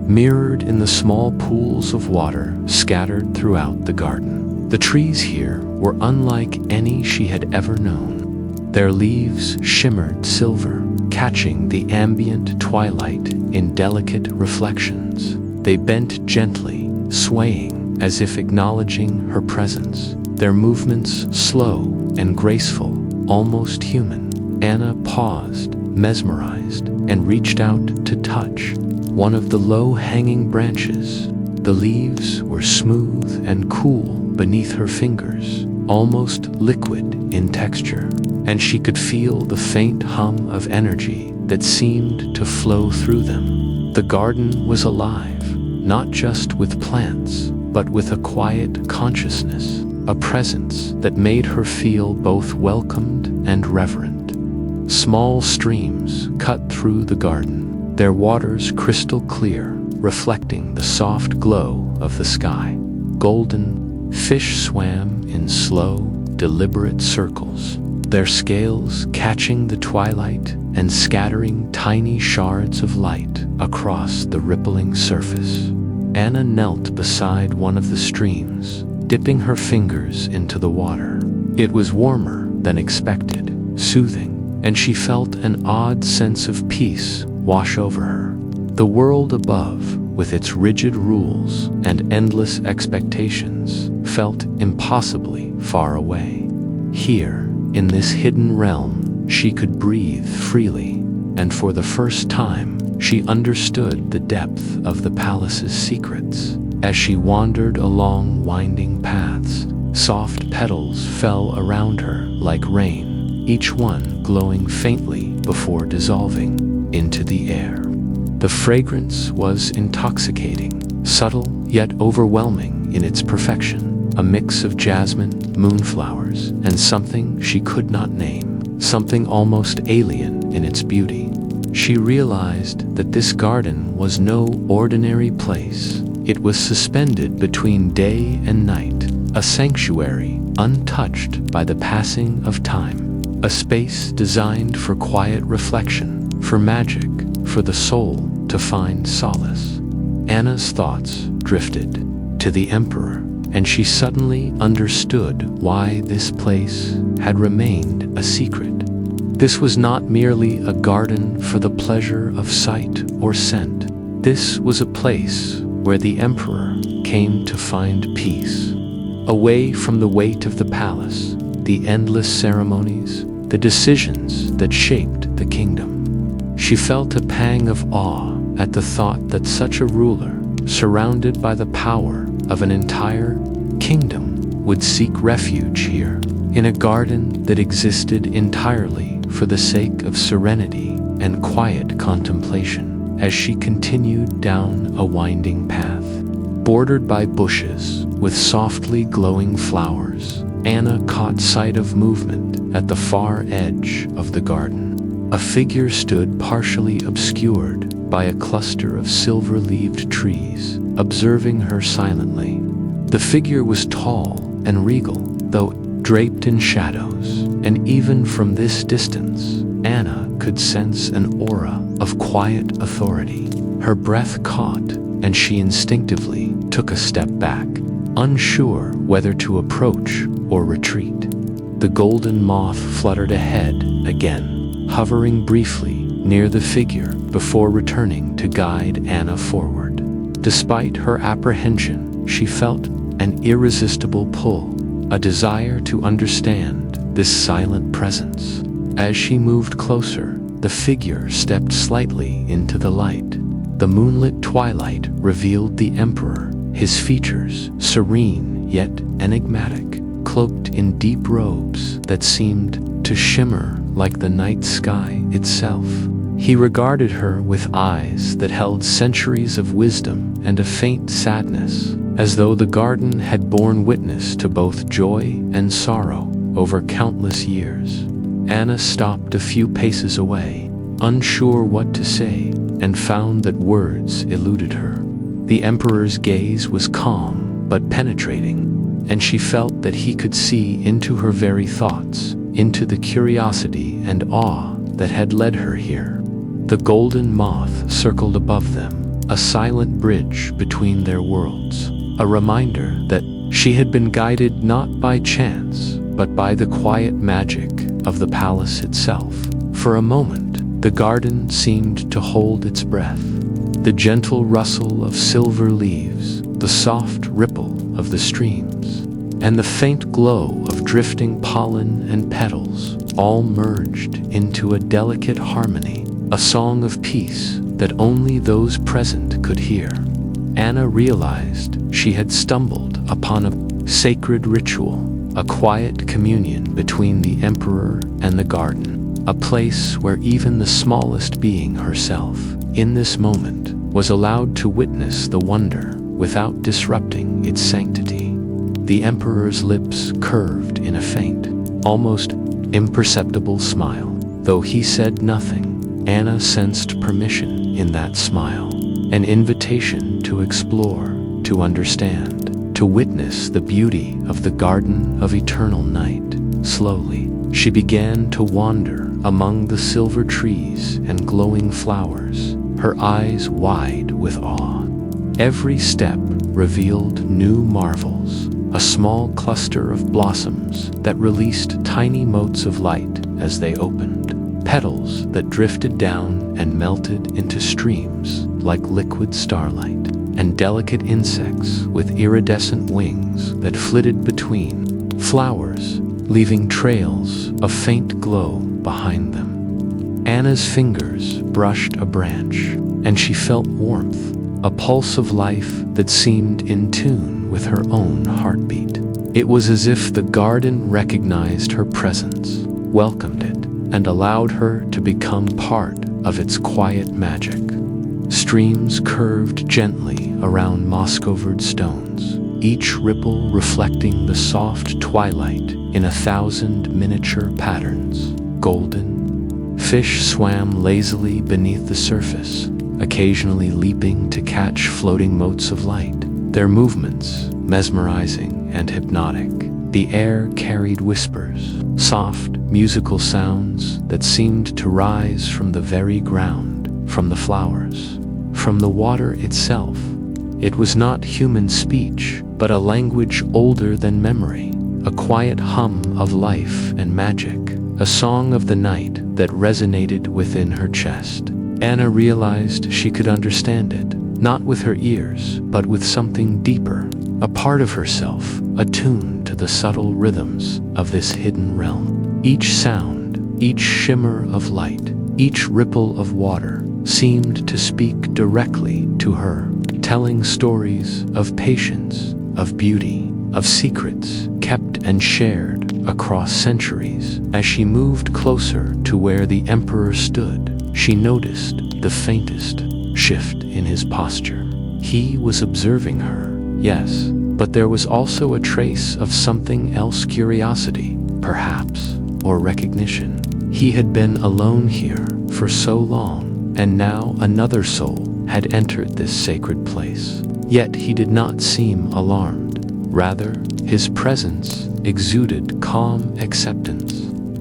mirrored in the small pools of water scattered throughout the garden. The trees here were unlike any she had ever known. Their leaves shimmered silver, catching the ambient twilight in delicate reflections. They bent gently, swaying as if acknowledging her presence, their movements slow and graceful, almost human. Anna paused, mesmerized, and reached out to touch one of the low-hanging branches. The leaves were smooth and cool beneath her fingers, almost liquid in texture, and she could feel the faint hum of energy that seemed to flow through them. The garden was alive, not just with plants, but with a quiet consciousness, a presence that made her feel both welcomed and reverent. Small streams cut through the garden, their waters crystal clear, reflecting the soft glow of the sky. Golden fish swam in slow, deliberate circles, their scales catching the twilight and scattering tiny shards of light across the rippling surface. Anna knelt beside one of the streams, dipping her fingers into the water. It was warmer than expected, soothing, and she felt an odd sense of peace wash over her. The world above, with its rigid rules and endless expectations, felt impossibly far away. Here, in this hidden realm, she could breathe freely, and for the first time, she understood the depth of the palace's secrets. As she wandered along winding paths, soft petals fell around her like rain, each one glowing faintly before dissolving into the air. The fragrance was intoxicating, subtle yet overwhelming in its perfection, a mix of jasmine, moonflowers, and something she could not name, something almost alien in its beauty. She realized that this garden was no ordinary place. It was suspended between day and night, a sanctuary untouched by the passing of time, a space designed for quiet reflection, for magic, for the soul to find solace. Anna's thoughts drifted to the emperor, and she suddenly understood why this place had remained a secret. This was not merely a garden for the pleasure of sight or scent. This was a place where the emperor came to find peace, away from the weight of the palace, the endless ceremonies, the decisions that shaped the kingdom. She felt a pang of awe at the thought that such a ruler, surrounded by the power of an entire kingdom, would seek refuge here, in a garden that existed entirely for the sake of serenity and quiet contemplation. As she continued down a winding path, bordered by bushes with softly glowing flowers. Anna caught sight of movement at the far edge of the garden. A figure stood partially obscured by a cluster of silver-leaved trees, observing her silently. The figure was tall and regal, though draped in shadows, and even from this distance, Anna could sense an aura of quiet authority. Her breath caught, and she instinctively took a step back, unsure whether to approach or retreat. The golden moth fluttered ahead again, hovering briefly near the figure before returning to guide Anna forward. Despite her apprehension, she felt an irresistible pull, a desire to understand this silent presence. As she moved closer, the figure stepped slightly into the light. The moonlit twilight revealed the Emperor, his features serene yet enigmatic, cloaked in deep robes that seemed to shimmer like the night sky itself. He regarded her with eyes that held centuries of wisdom and a faint sadness, as though the garden had borne witness to both joy and sorrow over countless years. Anna stopped a few paces away, unsure what to say, and found that words eluded her. The Emperor's gaze was calm but penetrating, and she felt that he could see into her very thoughts, into the curiosity and awe that had led her here. The golden moth circled above them, a silent bridge between their worlds, a reminder that she had been guided not by chance, but by the quiet magic of the palace itself. For a moment, the garden seemed to hold its breath. The gentle rustle of silver leaves, the soft ripple of the streams, and the faint glow of drifting pollen and petals all merged into a delicate harmony, a song of peace that only those present could hear. Anna realized she had stumbled upon a sacred ritual, a quiet communion between the Emperor and the garden, a place where even the smallest being herself, in this moment, was allowed to witness the wonder without disrupting its sanctity. The Emperor's lips curved in a faint, almost imperceptible smile. Though he said nothing, Anna sensed permission in that smile, an invitation to explore, to understand, to witness the beauty of the Garden of Eternal Night. Slowly, she began to wander among the silver trees and glowing flowers, her eyes wide with awe. Every step revealed new marvels, a small cluster of blossoms that released tiny motes of light as they opened, petals that drifted down and melted into streams like liquid starlight, and delicate insects with iridescent wings that flitted between flowers, leaving trails of faint glow behind them. Anna's fingers brushed a branch, and she felt warmth, a pulse of life that seemed in tune with her own heartbeat. It was as if the garden recognized her presence, welcomed it, and allowed her to become part of its quiet magic. Streams curved gently around moss-covered stones, each ripple reflecting the soft twilight in 1,000 miniature patterns. Golden fish swam lazily beneath the surface, occasionally leaping to catch floating motes of light, their movements mesmerizing and hypnotic. The air carried whispers, soft, musical sounds that seemed to rise from the very ground, from the flowers, from the water itself. It was not human speech, but a language older than memory, a quiet hum of life and magic, a song of the night that resonated within her chest. Anna realized she could understand it, not with her ears, but with something deeper, a part of herself, attuned to the subtle rhythms of this hidden realm. Each sound, each shimmer of light, each ripple of water seemed to speak directly to her, telling stories of patience, of beauty, of secrets kept and shared across centuries. As she moved closer to where the Emperor stood, she noticed the faintest shift in his posture. He was observing her, yes, but there was also a trace of something else: curiosity, perhaps, or recognition. He had been alone here for so long, and now another soul had entered this sacred place. Yet he did not seem alarmed. Rather, his presence exuded calm acceptance.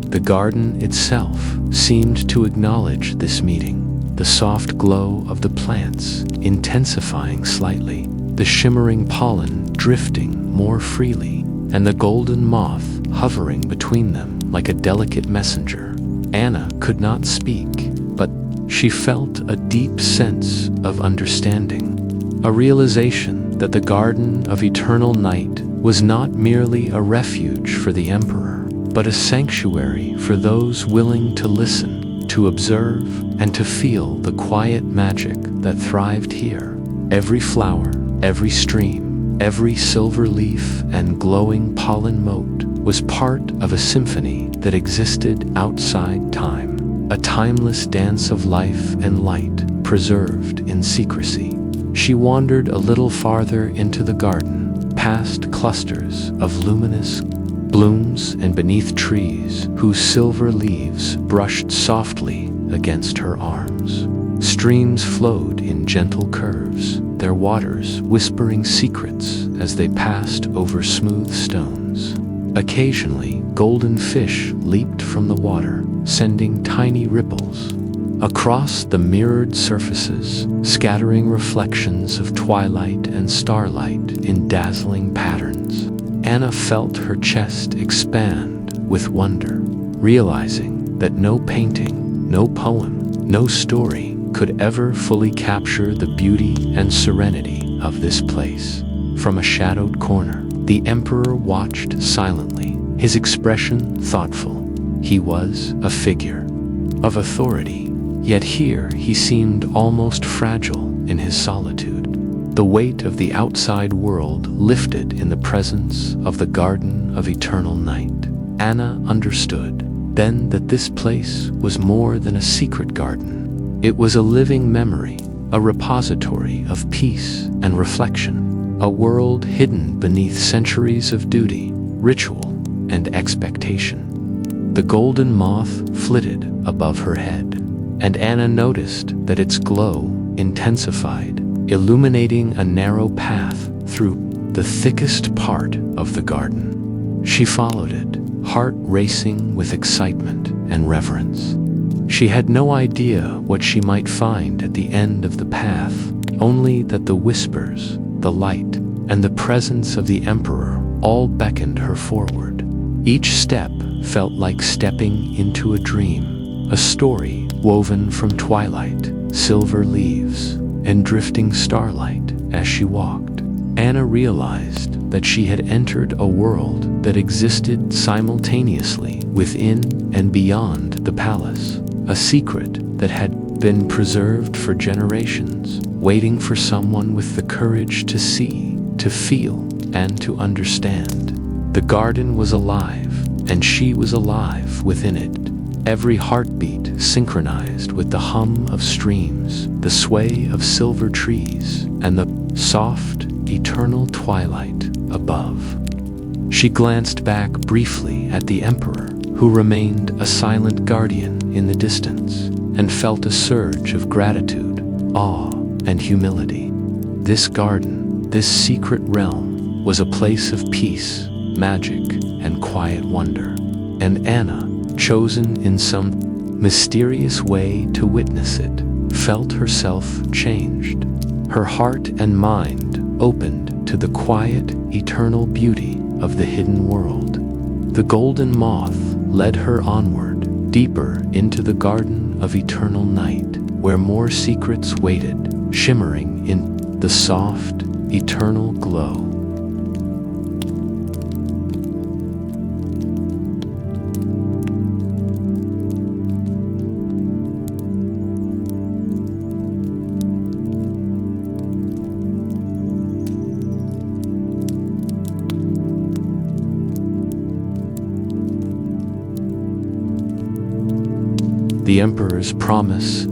The garden itself seemed to acknowledge this meeting, the soft glow of the plants intensifying slightly, the shimmering pollen drifting more freely, and the golden moth hovering between them like a delicate messenger. Anna could not speak, but she felt a deep sense of understanding, a realization that the Garden of Eternal Night was not merely a refuge for the Emperor, but a sanctuary for those willing to listen, to observe, and to feel the quiet magic that thrived here. Every flower, every stream, every silver leaf and glowing pollen mote was part of a symphony that existed outside time, a timeless dance of life and light preserved in secrecy. She wandered a little farther into the garden, past clusters of luminous blooms and beneath trees whose silver leaves brushed softly against her arms. Streams flowed in gentle curves, their waters whispering secrets as they passed over smooth stones. Occasionally, golden fish leaped from the water, sending tiny ripples across the mirrored surfaces, scattering reflections of twilight and starlight in dazzling patterns. Anna felt her chest expand with wonder, realizing that no painting, no poem, no story could ever fully capture the beauty and serenity of this place. From a shadowed corner, the Emperor watched silently, his expression thoughtful. He was a figure of authority, yet here he seemed almost fragile in his solitude. The weight of the outside world lifted in the presence of the Garden of Eternal Night. Anna understood then that this place was more than a secret garden. It was a living memory, a repository of peace and reflection, a world hidden beneath centuries of duty, ritual, and expectation. The golden moth flitted above her head, and Anna noticed that its glow intensified, illuminating a narrow path through the thickest part of the garden. She followed it, heart racing with excitement and reverence. She had no idea what she might find at the end of the path, only that the whispers, the light, and the presence of the Emperor all beckoned her forward. Each step felt like stepping into a dream, a story woven from twilight, silver leaves, and drifting starlight. As she walked, Anna realized that she had entered a world that existed simultaneously within and beyond the palace, a secret that had been preserved for generations, waiting for someone with the courage to see, to feel, and to understand. The garden was alive, and she was alive within it. Every heartbeat synchronized with the hum of streams, the sway of silver trees, and the soft, eternal twilight above. She glanced back briefly at the Emperor, who remained a silent guardian in the distance, and felt a surge of gratitude, awe, and humility. This garden, this secret realm, was a place of peace, magic, and quiet wonder, and Anna, chosen in some mysterious way to witness it, felt herself changed. Her heart and mind opened to the quiet, eternal beauty of the hidden world. The golden moth led her onward, deeper into the Garden of Eternal Night, where more secrets waited, shimmering in the soft, eternal glow. The Emperor's promise.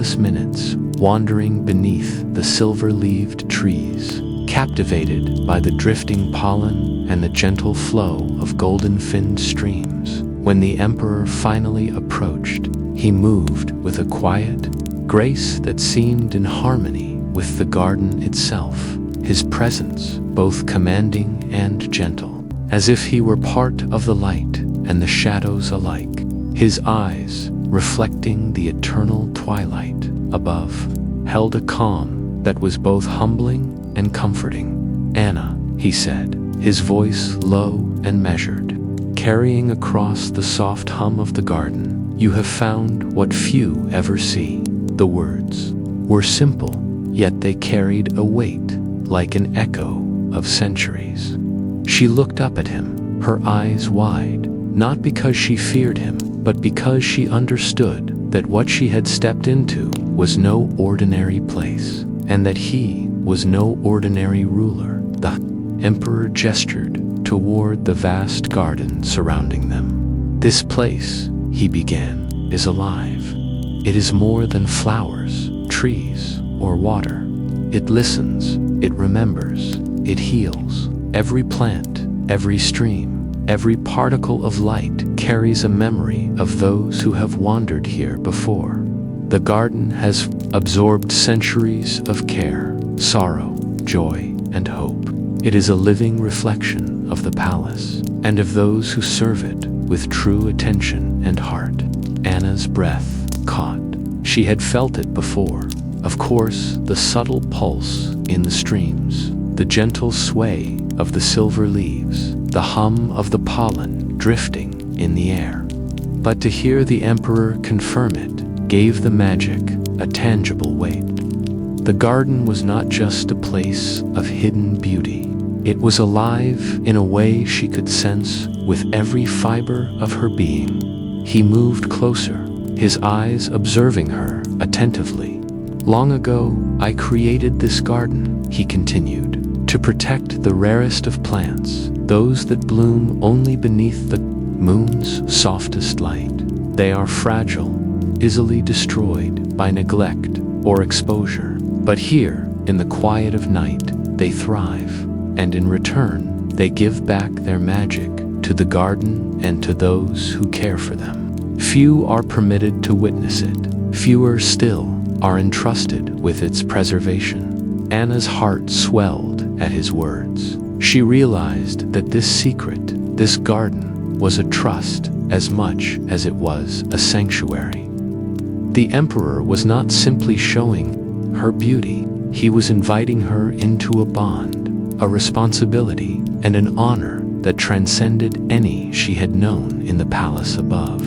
countless minutes wandering beneath the silver-leaved trees, captivated by the drifting pollen and the gentle flow of golden-finned streams. When the emperor finally approached, he moved with a quiet grace that seemed in harmony with the garden itself, his presence both commanding and gentle, as if he were part of the light and the shadows alike, his eyes, reflecting the eternal twilight above, held a calm that was both humbling and comforting. "Anna," he said, his voice low and measured, carrying across the soft hum of the garden, "you have found what few ever see." The words were simple, yet they carried a weight like an echo of centuries. She looked up at him, her eyes wide, not because she feared him, but because she understood that what she had stepped into was no ordinary place, and that he was no ordinary ruler. The emperor gestured toward the vast garden surrounding them. "This place," he began, "is alive. It is more than flowers, trees, or water. It listens, it remembers, it heals. Every plant, every stream, every particle of light carries a memory of those who have wandered here before. The garden has absorbed centuries of care, sorrow, joy, and hope. It is a living reflection of the palace, and of those who serve it with true attention and heart." Anna's breath caught. She had felt it before. Of course, the subtle pulse in the streams, the gentle sway of the silver leaves, the hum of the pollen drifting in the air. But to hear the emperor confirm it gave the magic a tangible weight. The garden was not just a place of hidden beauty. It was alive in a way she could sense with every fiber of her being. He moved closer, his eyes observing her attentively. "Long ago, I created this garden," he continued, "to protect the rarest of plants, those that bloom only beneath the moon's softest light. They are fragile, easily destroyed by neglect or exposure. But here, in the quiet of night, they thrive, and in return, they give back their magic to the garden and to those who care for them. Few are permitted to witness it. Fewer still are entrusted with its preservation." Anna's heart swelled at his words. She realized that this secret, this garden, was a trust as much as it was a sanctuary. The emperor was not simply showing her beauty, he was inviting her into a bond, a responsibility, and an honor that transcended any she had known in the palace above.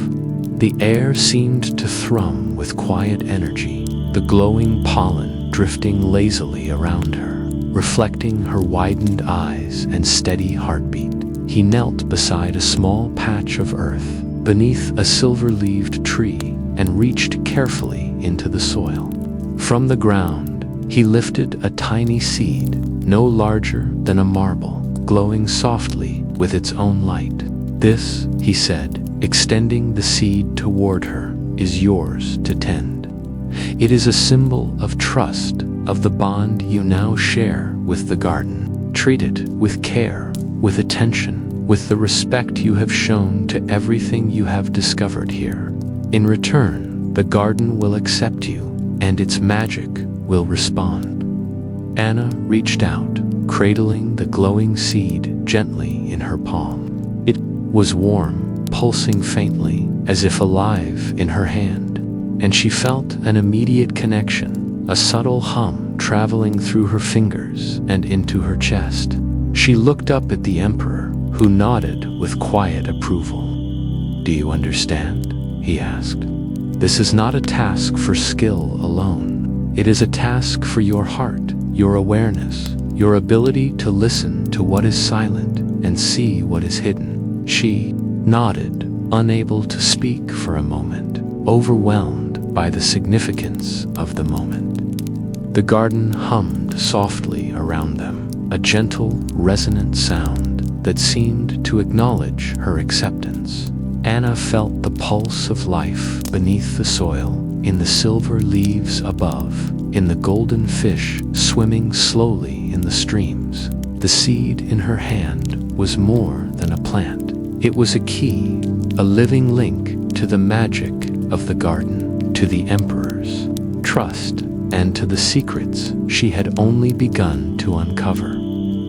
The air seemed to thrum with quiet energy, the glowing pollen drifting lazily around her, reflecting her widened eyes and steady heartbeat. He knelt beside a small patch of earth, beneath a silver-leaved tree, and reached carefully into the soil. From the ground, he lifted a tiny seed, no larger than a marble, glowing softly with its own light. "This," he said, extending the seed toward her, "is yours to tend. It is a symbol of trust, of the bond you now share with the garden. Treat it with care, with attention, with the respect you have shown to everything you have discovered here. In return, the garden will accept you, and its magic will respond." Anna reached out, cradling the glowing seed gently in her palm. It was warm, pulsing faintly, as if alive in her hand, and she felt an immediate connection, a subtle hum traveling through her fingers and into her chest. She looked up at the emperor, who nodded with quiet approval. "Do you understand?" he asked. "This is not a task for skill alone. It is a task for your heart, your awareness, your ability to listen to what is silent and see what is hidden." She nodded, unable to speak for a moment, overwhelmed by the significance of the moment. The garden hummed softly around them, a gentle, resonant sound that seemed to acknowledge her acceptance. Anna felt the pulse of life beneath the soil, in the silver leaves above, in the golden fish swimming slowly in the streams. The seed in her hand was more than a plant. It was a key, a living link to the magic of the garden, to the emperor's trust, and to the secrets she had only begun to uncover.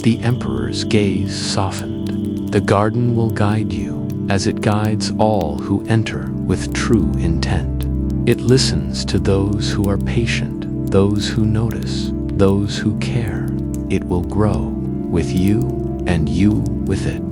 The emperor's gaze softened. The garden will guide you, as it guides all who enter with true intent. It listens to those who are patient, those who notice, those who care. It will grow with you and you with it.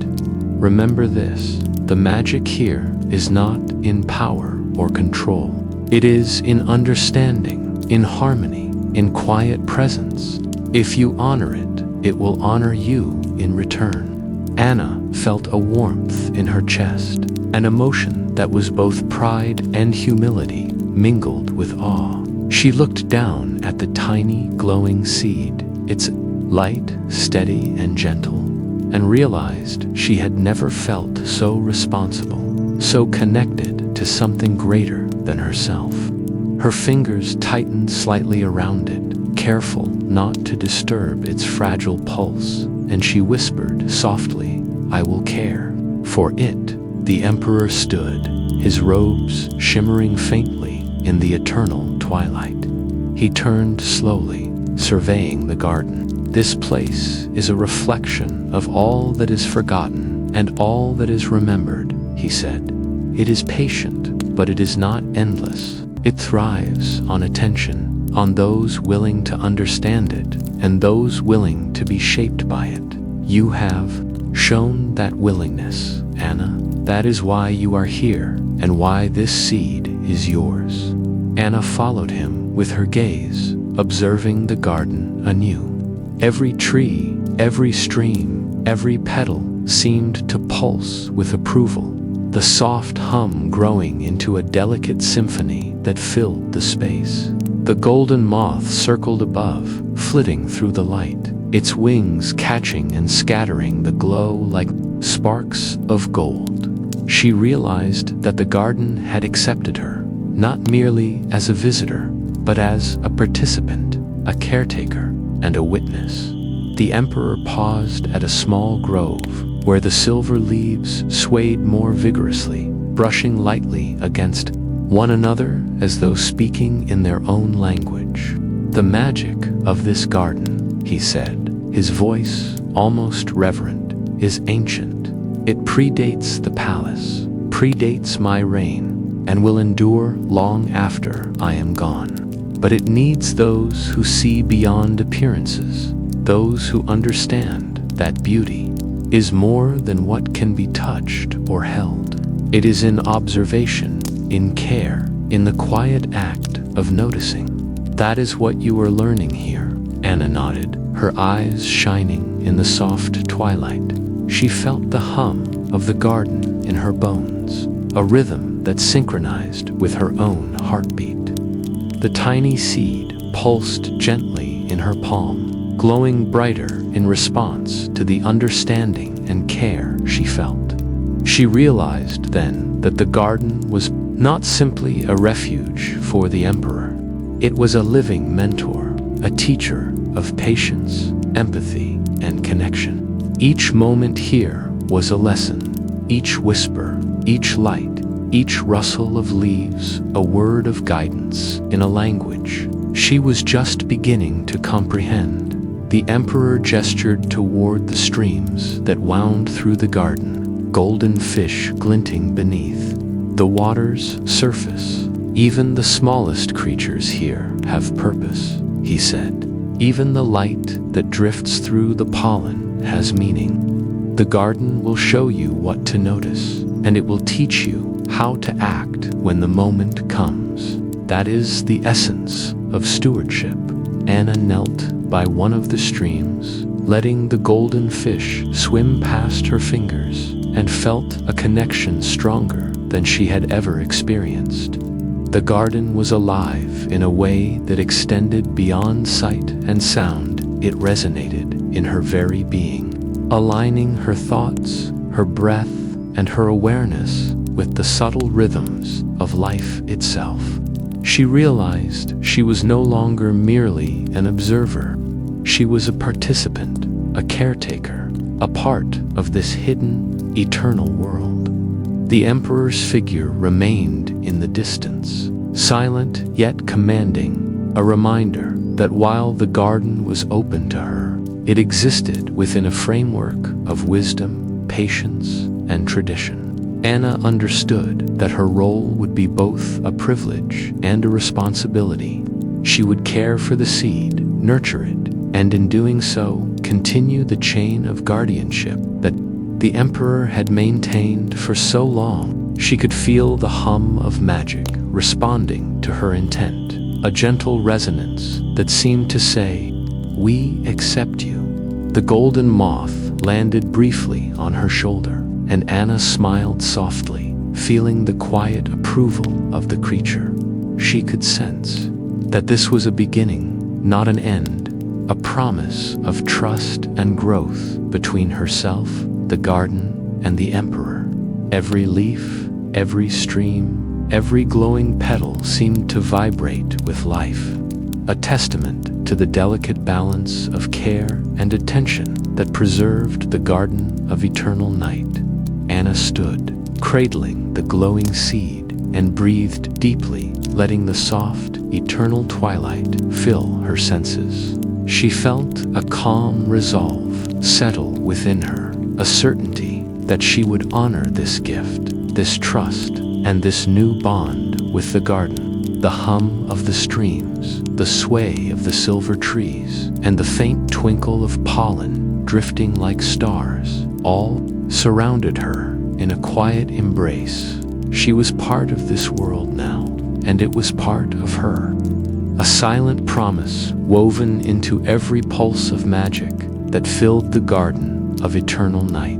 Remember this, the magic here is not in power or control. It is in understanding, in harmony, in quiet presence. If you honor it, it will honor you in return. Anna felt a warmth in her chest, an emotion that was both pride and humility mingled with awe. She looked down at the tiny glowing seed, its light, steady, and gentle, and realized she had never felt so responsible, so connected to something greater than herself. Her fingers tightened slightly around it, careful not to disturb its fragile pulse, and she whispered softly, "I will care for it." The emperor stood, his robes shimmering faintly in the eternal twilight. He turned slowly, surveying the garden. "This place is a reflection of all that is forgotten and all that is remembered," he said. "It is patient, but it is not endless. It thrives on attention, on those willing to understand it, and those willing to be shaped by it. You have shown that willingness, Anna. That is why you are here, and why this seed is yours." Anna followed him with her gaze, observing the garden anew. Every tree, every stream, every petal seemed to pulse with approval, the soft hum growing into a delicate symphony that filled the space. The golden moth circled above, flitting through the light, its wings catching and scattering the glow like sparks of gold. She realized that the garden had accepted her, not merely as a visitor, but as a participant, a caretaker, and a witness. The emperor paused at a small grove where the silver leaves swayed more vigorously, brushing lightly against one another as though speaking in their own language. "The magic of this garden," he said, his voice almost reverent, "is ancient. It predates the palace, predates my reign, and will endure long after I am gone. But it needs those who see beyond appearances, those who understand that beauty is more than what can be touched or held. It is in observation, in care, in the quiet act of noticing. That is what you are learning here." Anna nodded, her eyes shining in the soft twilight. She felt the hum of the garden in her bones, a rhythm that synchronized with her own heartbeat. The tiny seed pulsed gently in her palm, glowing brighter in response to the understanding and care she felt. She realized then that the garden was not simply a refuge for the emperor. It was a living mentor, a teacher of patience, empathy, and connection. Each moment here was a lesson, each whisper, each light, each rustle of leaves, a word of guidance in a language she was just beginning to comprehend. The emperor gestured toward the streams that wound through the garden, golden fish glinting beneath the water's surface. "Even the smallest creatures here have purpose," he said. "Even the light that drifts through the pollen has meaning. The garden will show you what to notice, and it will teach you how to act when the moment comes. That is the essence of stewardship." Anna knelt by one of the streams, letting the golden fish swim past her fingers, and felt a connection stronger than she had ever experienced. The garden was alive in a way that extended beyond sight and sound. It resonated in her very being, aligning her thoughts, her breath, and her awareness with the subtle rhythms of life itself. she realized she was no longer merely an observer. She was a participant, a caretaker, a part of this hidden, eternal world. The emperor's figure remained in the distance, silent yet commanding, a reminder that while the garden was open to her, it existed within a framework of wisdom, patience, and tradition. Anna understood that her role would be both a privilege and a responsibility. She would care for the seed, nurture it, and in doing so, continue the chain of guardianship that the emperor had maintained for so long. She could feel the hum of magic responding to her intent, a gentle resonance that seemed to say, "We accept you." The golden moth landed briefly on her shoulder, and Anna smiled softly, feeling the quiet approval of the creature. She could sense that this was a beginning, not an end, a promise of trust and growth between herself, the garden, and the emperor. Every leaf, every stream, every glowing petal seemed to vibrate with life, a testament to the delicate balance of care and attention that preserved the garden of eternal night. Anna stood, cradling the glowing seed, and breathed deeply, letting the soft, eternal twilight fill her senses. She felt a calm resolve settle within her, a certainty that she would honor this gift, this trust, and this new bond with the garden. The hum of the streams, the sway of the silver trees, and the faint twinkle of pollen drifting like stars, all surrounded her in a quiet embrace. She was part of this world now, and it was part of her. A silent promise woven into every pulse of magic that filled the garden of eternal night.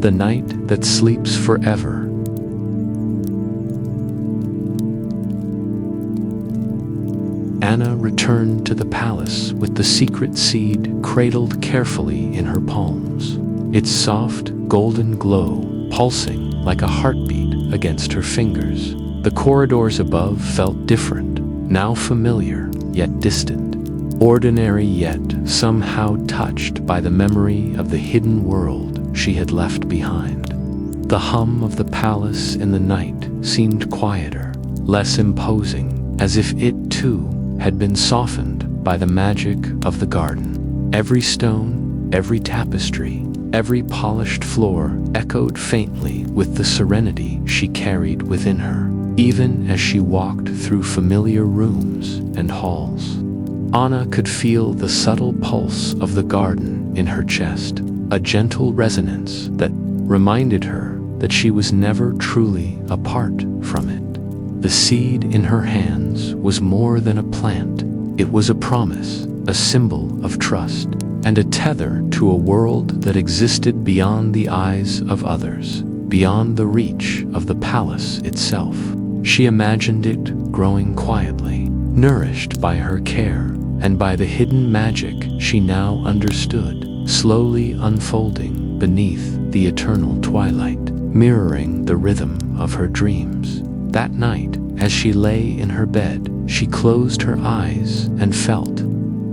The night that sleeps forever. Anna returned to the palace with the secret seed cradled carefully in her palms, its soft, golden glow pulsing like a heartbeat against her fingers. The corridors above felt different, now familiar, yet distant. Ordinary yet somehow touched by the memory of the hidden world she had left behind. The hum of the palace in the night seemed quieter, less imposing, as if it too had been softened by the magic of the garden. Every stone, every tapestry, every polished floor echoed faintly with the serenity she carried within her, even as she walked through familiar rooms and halls. Anna could feel the subtle pulse of the garden in her chest, a gentle resonance that reminded her that she was never truly apart from it. The seed in her hands was more than a plant. It was a promise, a symbol of trust, and a tether to a world that existed beyond the eyes of others, beyond the reach of the palace itself. She imagined it growing quietly, nourished by her care and by the hidden magic she now understood, slowly unfolding beneath the eternal twilight, mirroring the rhythm of her dreams. That night, as she lay in her bed, she closed her eyes and felt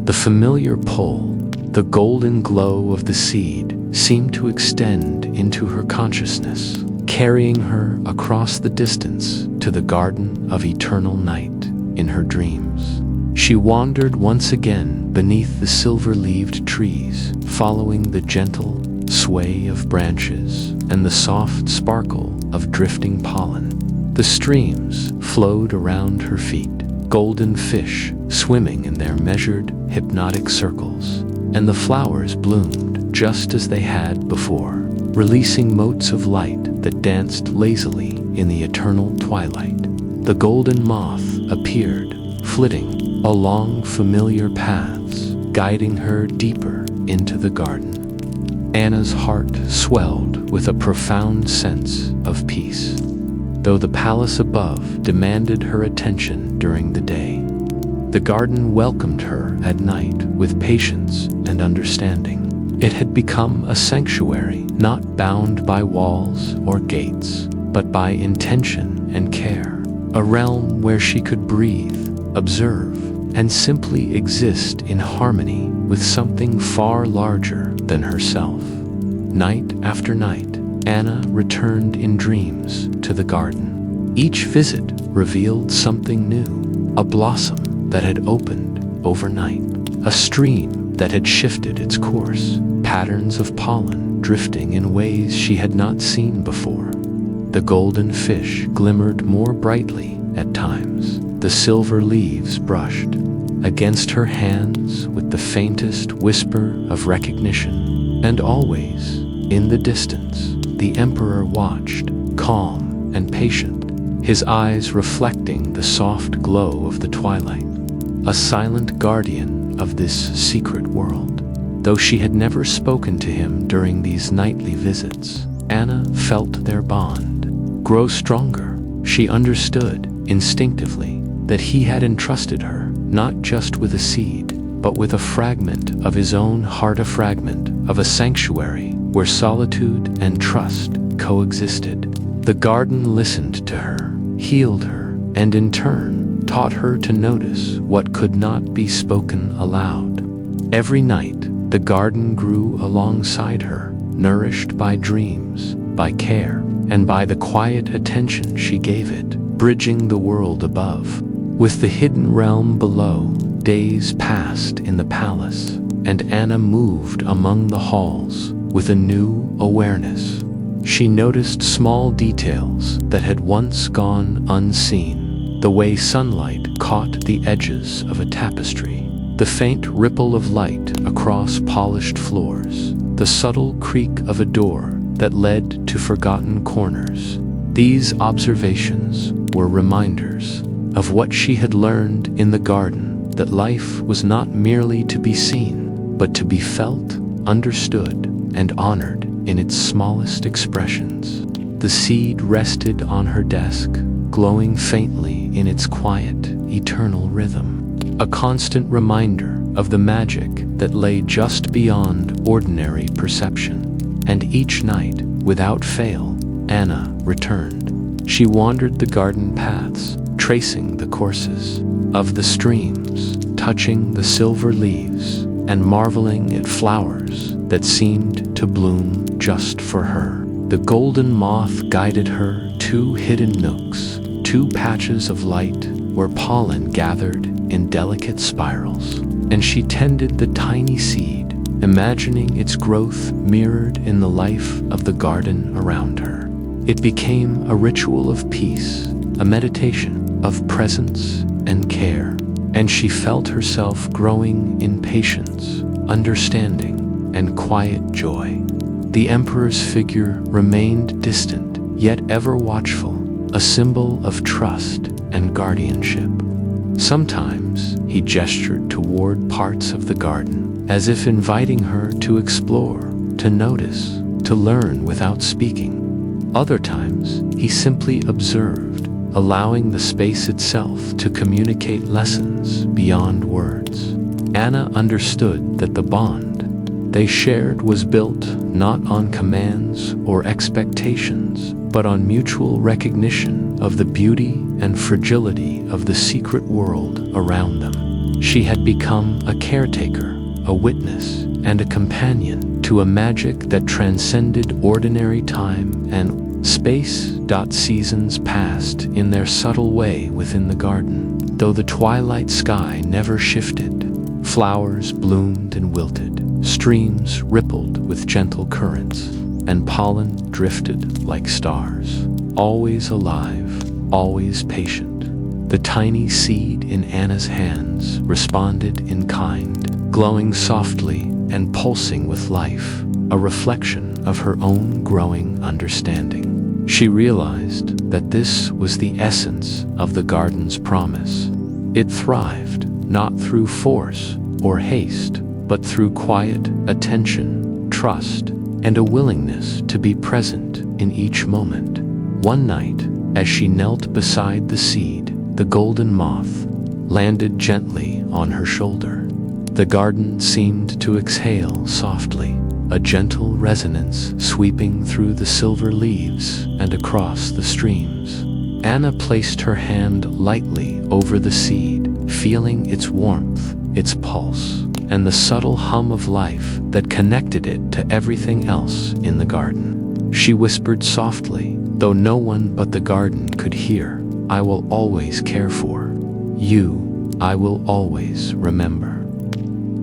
the familiar pull. The golden glow of the seed seemed to extend into her consciousness, carrying her across the distance to the garden of eternal night in her dreams. She wandered once again beneath the silver-leaved trees, following the gentle sway of branches and the soft sparkle of drifting pollen. The streams flowed around her feet, golden fish swimming in their measured, hypnotic circles, and the flowers bloomed just as they had before, releasing motes of light that danced lazily in the eternal twilight. The golden moth appeared, flitting along familiar paths, guiding her deeper into the garden. Anna's heart swelled with a profound sense of peace, though the palace above demanded her attention during the day. The garden welcomed her at night with patience and understanding. It had become a sanctuary not bound by walls or gates, but by intention and care, a realm where she could breathe, observe, and simply exist in harmony with something far larger than herself. Night after night, Anna returned in dreams to the garden. Each visit revealed something new, a blossom that had opened overnight, a stream that had shifted its course, patterns of pollen drifting in ways she had not seen before. The golden fish glimmered more brightly at times. The silver leaves brushed against her hands with the faintest whisper of recognition. And always, in the distance, the emperor watched, calm and patient, his eyes reflecting the soft glow of the twilight, a silent guardian of this secret world. Though she had never spoken to him during these nightly visits, Anna felt their bond grow stronger. She understood instinctively that he had entrusted her not just with a seed, but with a fragment of his own heart, a fragment of a sanctuary where solitude and trust coexisted. The garden listened to her, healed her, and in turn taught her to notice what could not be spoken aloud. Every night, the garden grew alongside her, nourished by dreams, by care, and by the quiet attention she gave it, bridging the world above with the hidden realm below. Days passed in the palace, and Anna moved among the halls with a new awareness. She noticed small details that had once gone unseen, the way sunlight caught the edges of a tapestry, the faint ripple of light across polished floors, the subtle creak of a door that led to forgotten corners. These observations were reminders of what she had learned in the garden, that life was not merely to be seen, but to be felt, understood, and honored in its smallest expressions. The seed rested on her desk, glowing faintly in its quiet, eternal rhythm, a constant reminder of the magic that lay just beyond ordinary perception. And each night, without fail, Anna returned. She wandered the garden paths, tracing the courses of the streams, touching the silver leaves, and marveling at flowers that seemed to bloom just for her. The golden moth guided her to hidden nooks, to patches of light where pollen gathered in delicate spirals, and she tended the tiny seed, imagining its growth mirrored in the life of the garden around her. It became a ritual of peace, a meditation of presence and care, and she felt herself growing in patience, understanding, and quiet joy. The emperor's figure remained distant, yet ever watchful, a symbol of trust and guardianship. Sometimes he gestured toward parts of the garden, as if inviting her to explore, to notice, to learn without speaking. Other times, he simply observed, allowing the space itself to communicate lessons beyond words. Anna understood that the bond they shared was built not on commands or expectations, but on mutual recognition of the beauty and fragility of the secret world around them. She had become a caretaker, a witness, and a companion to a magic that transcended ordinary time and space. Seasons passed in their subtle way within the garden, though the twilight sky never shifted. Flowers bloomed and wilted, streams rippled with gentle currents, and pollen drifted like stars, always alive, always patient. The tiny seed in Anna's hands responded in kind, glowing softly and pulsing with life, a reflection of her own growing understanding. She realized that this was the essence of the garden's promise. It thrived not through force or haste, but through quiet attention, trust, and a willingness to be present in each moment. One night, as she knelt beside the seed, the golden moth landed gently on her shoulder. The garden seemed to exhale softly, a gentle resonance sweeping through the silver leaves and across the streams. Anna placed her hand lightly over the seed, feeling its warmth, its pulse, and the subtle hum of life that connected it to everything else in the garden. She whispered softly, though no one but the garden could hear, "I will always care for you. I will always remember."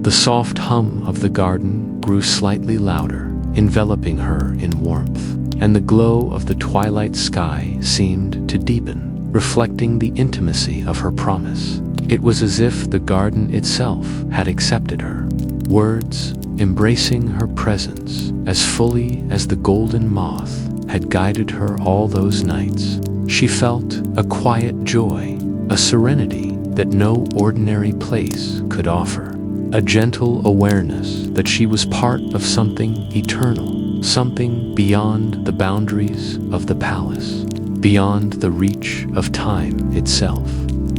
The soft hum of the garden grew slightly louder, enveloping her in warmth, and the glow of the twilight sky seemed to deepen, reflecting the intimacy of her promise. It was as if the garden itself had accepted her. Words embracing her presence as fully as the golden moth had guided her all those nights. She felt a quiet joy, a serenity that no ordinary place could offer. A gentle awareness that she was part of something eternal, something beyond the boundaries of the palace, beyond the reach of time itself.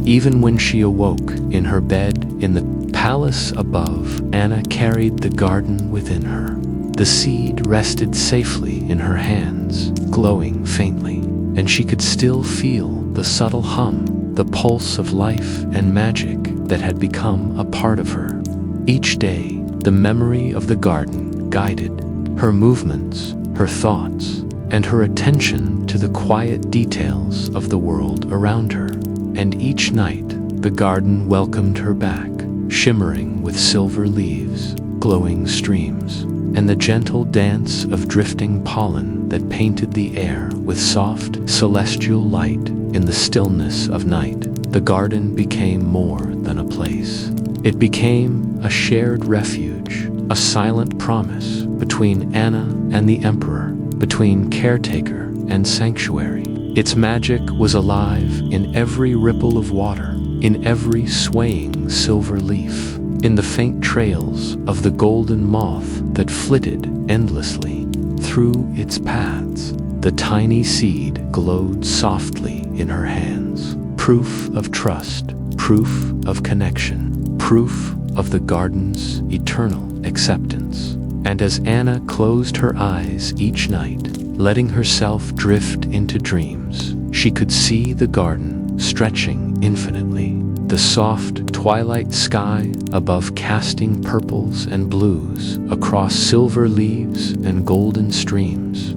Even when she awoke in her bed in the palace above, Anna carried the garden within her. The seed rested safely in her hands, glowing faintly, and she could still feel the subtle hum, the pulse of life and magic that had become a part of her. Each day, the memory of the garden guided her movements, her thoughts, and her attention to the quiet details of the world around her. And each night, the garden welcomed her back, shimmering with silver leaves, glowing streams, and the gentle dance of drifting pollen that painted the air with soft, celestial light. In the stillness of night, the garden became more than a place. It became a shared refuge, a silent promise between Anna and the Emperor, between caretaker and sanctuary. Its magic was alive in every ripple of water, in every swaying silver leaf, in the faint trails of the golden moth that flitted endlessly through its paths. The tiny seed glowed softly in her hands, proof of trust, proof of connection, proof of the garden's eternal acceptance. And as Anna closed her eyes each night, letting herself drift into dreams, she could see the garden stretching infinitely, the soft twilight sky above casting purples and blues across silver leaves and golden streams.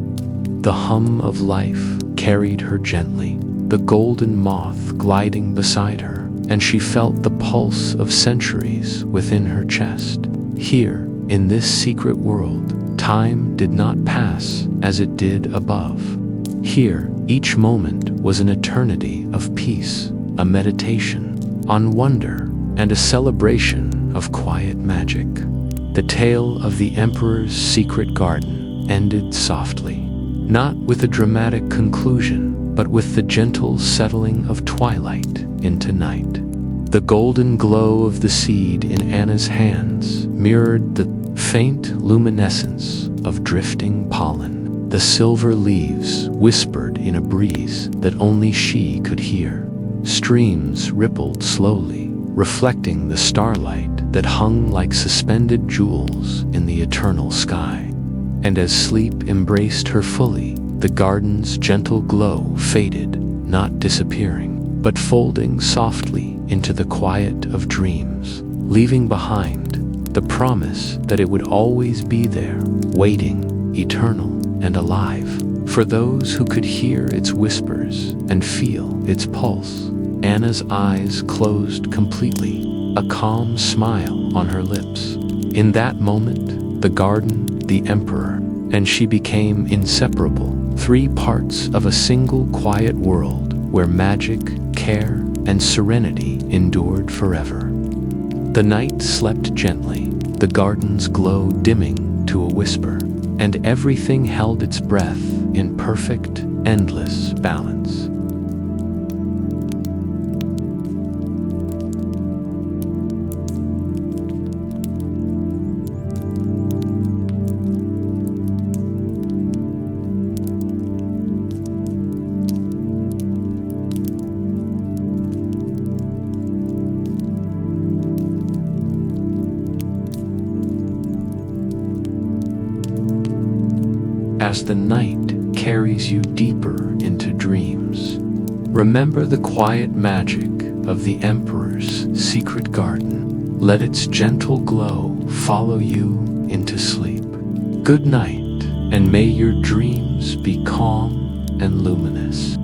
The hum of life carried her gently, the golden moth gliding beside her, and she felt the pulse of centuries within her chest. Here, in this secret world, time did not pass as it did above. Here, each moment was an eternity of peace, a meditation on wonder, and a celebration of quiet magic. The tale of the Emperor's secret garden ended softly, not with a dramatic conclusion, but with the gentle settling of twilight into night. The golden glow of the seed in Anna's hands mirrored the faint luminescence of drifting pollen. The silver leaves whispered in a breeze that only she could hear. Streams rippled slowly, reflecting the starlight that hung like suspended jewels in the eternal sky. And as sleep embraced her fully, the garden's gentle glow faded, not disappearing, but folding softly into the quiet of dreams, leaving behind the promise that it would always be there, waiting, eternal and alive, for those who could hear its whispers and feel its pulse. Anna's eyes closed completely, a calm smile on her lips. In that moment, the garden, the Emperor, and she became inseparable, 3 parts of a single quiet world where magic, care, and serenity endured forever. The night slept gently, the garden's glow dimming to a whisper, and everything held its breath in perfect, endless balance. as the night carries you deeper into dreams. Remember the quiet magic of the Emperor's secret garden. Let its gentle glow follow you into sleep. Good night, and may your dreams be calm and luminous.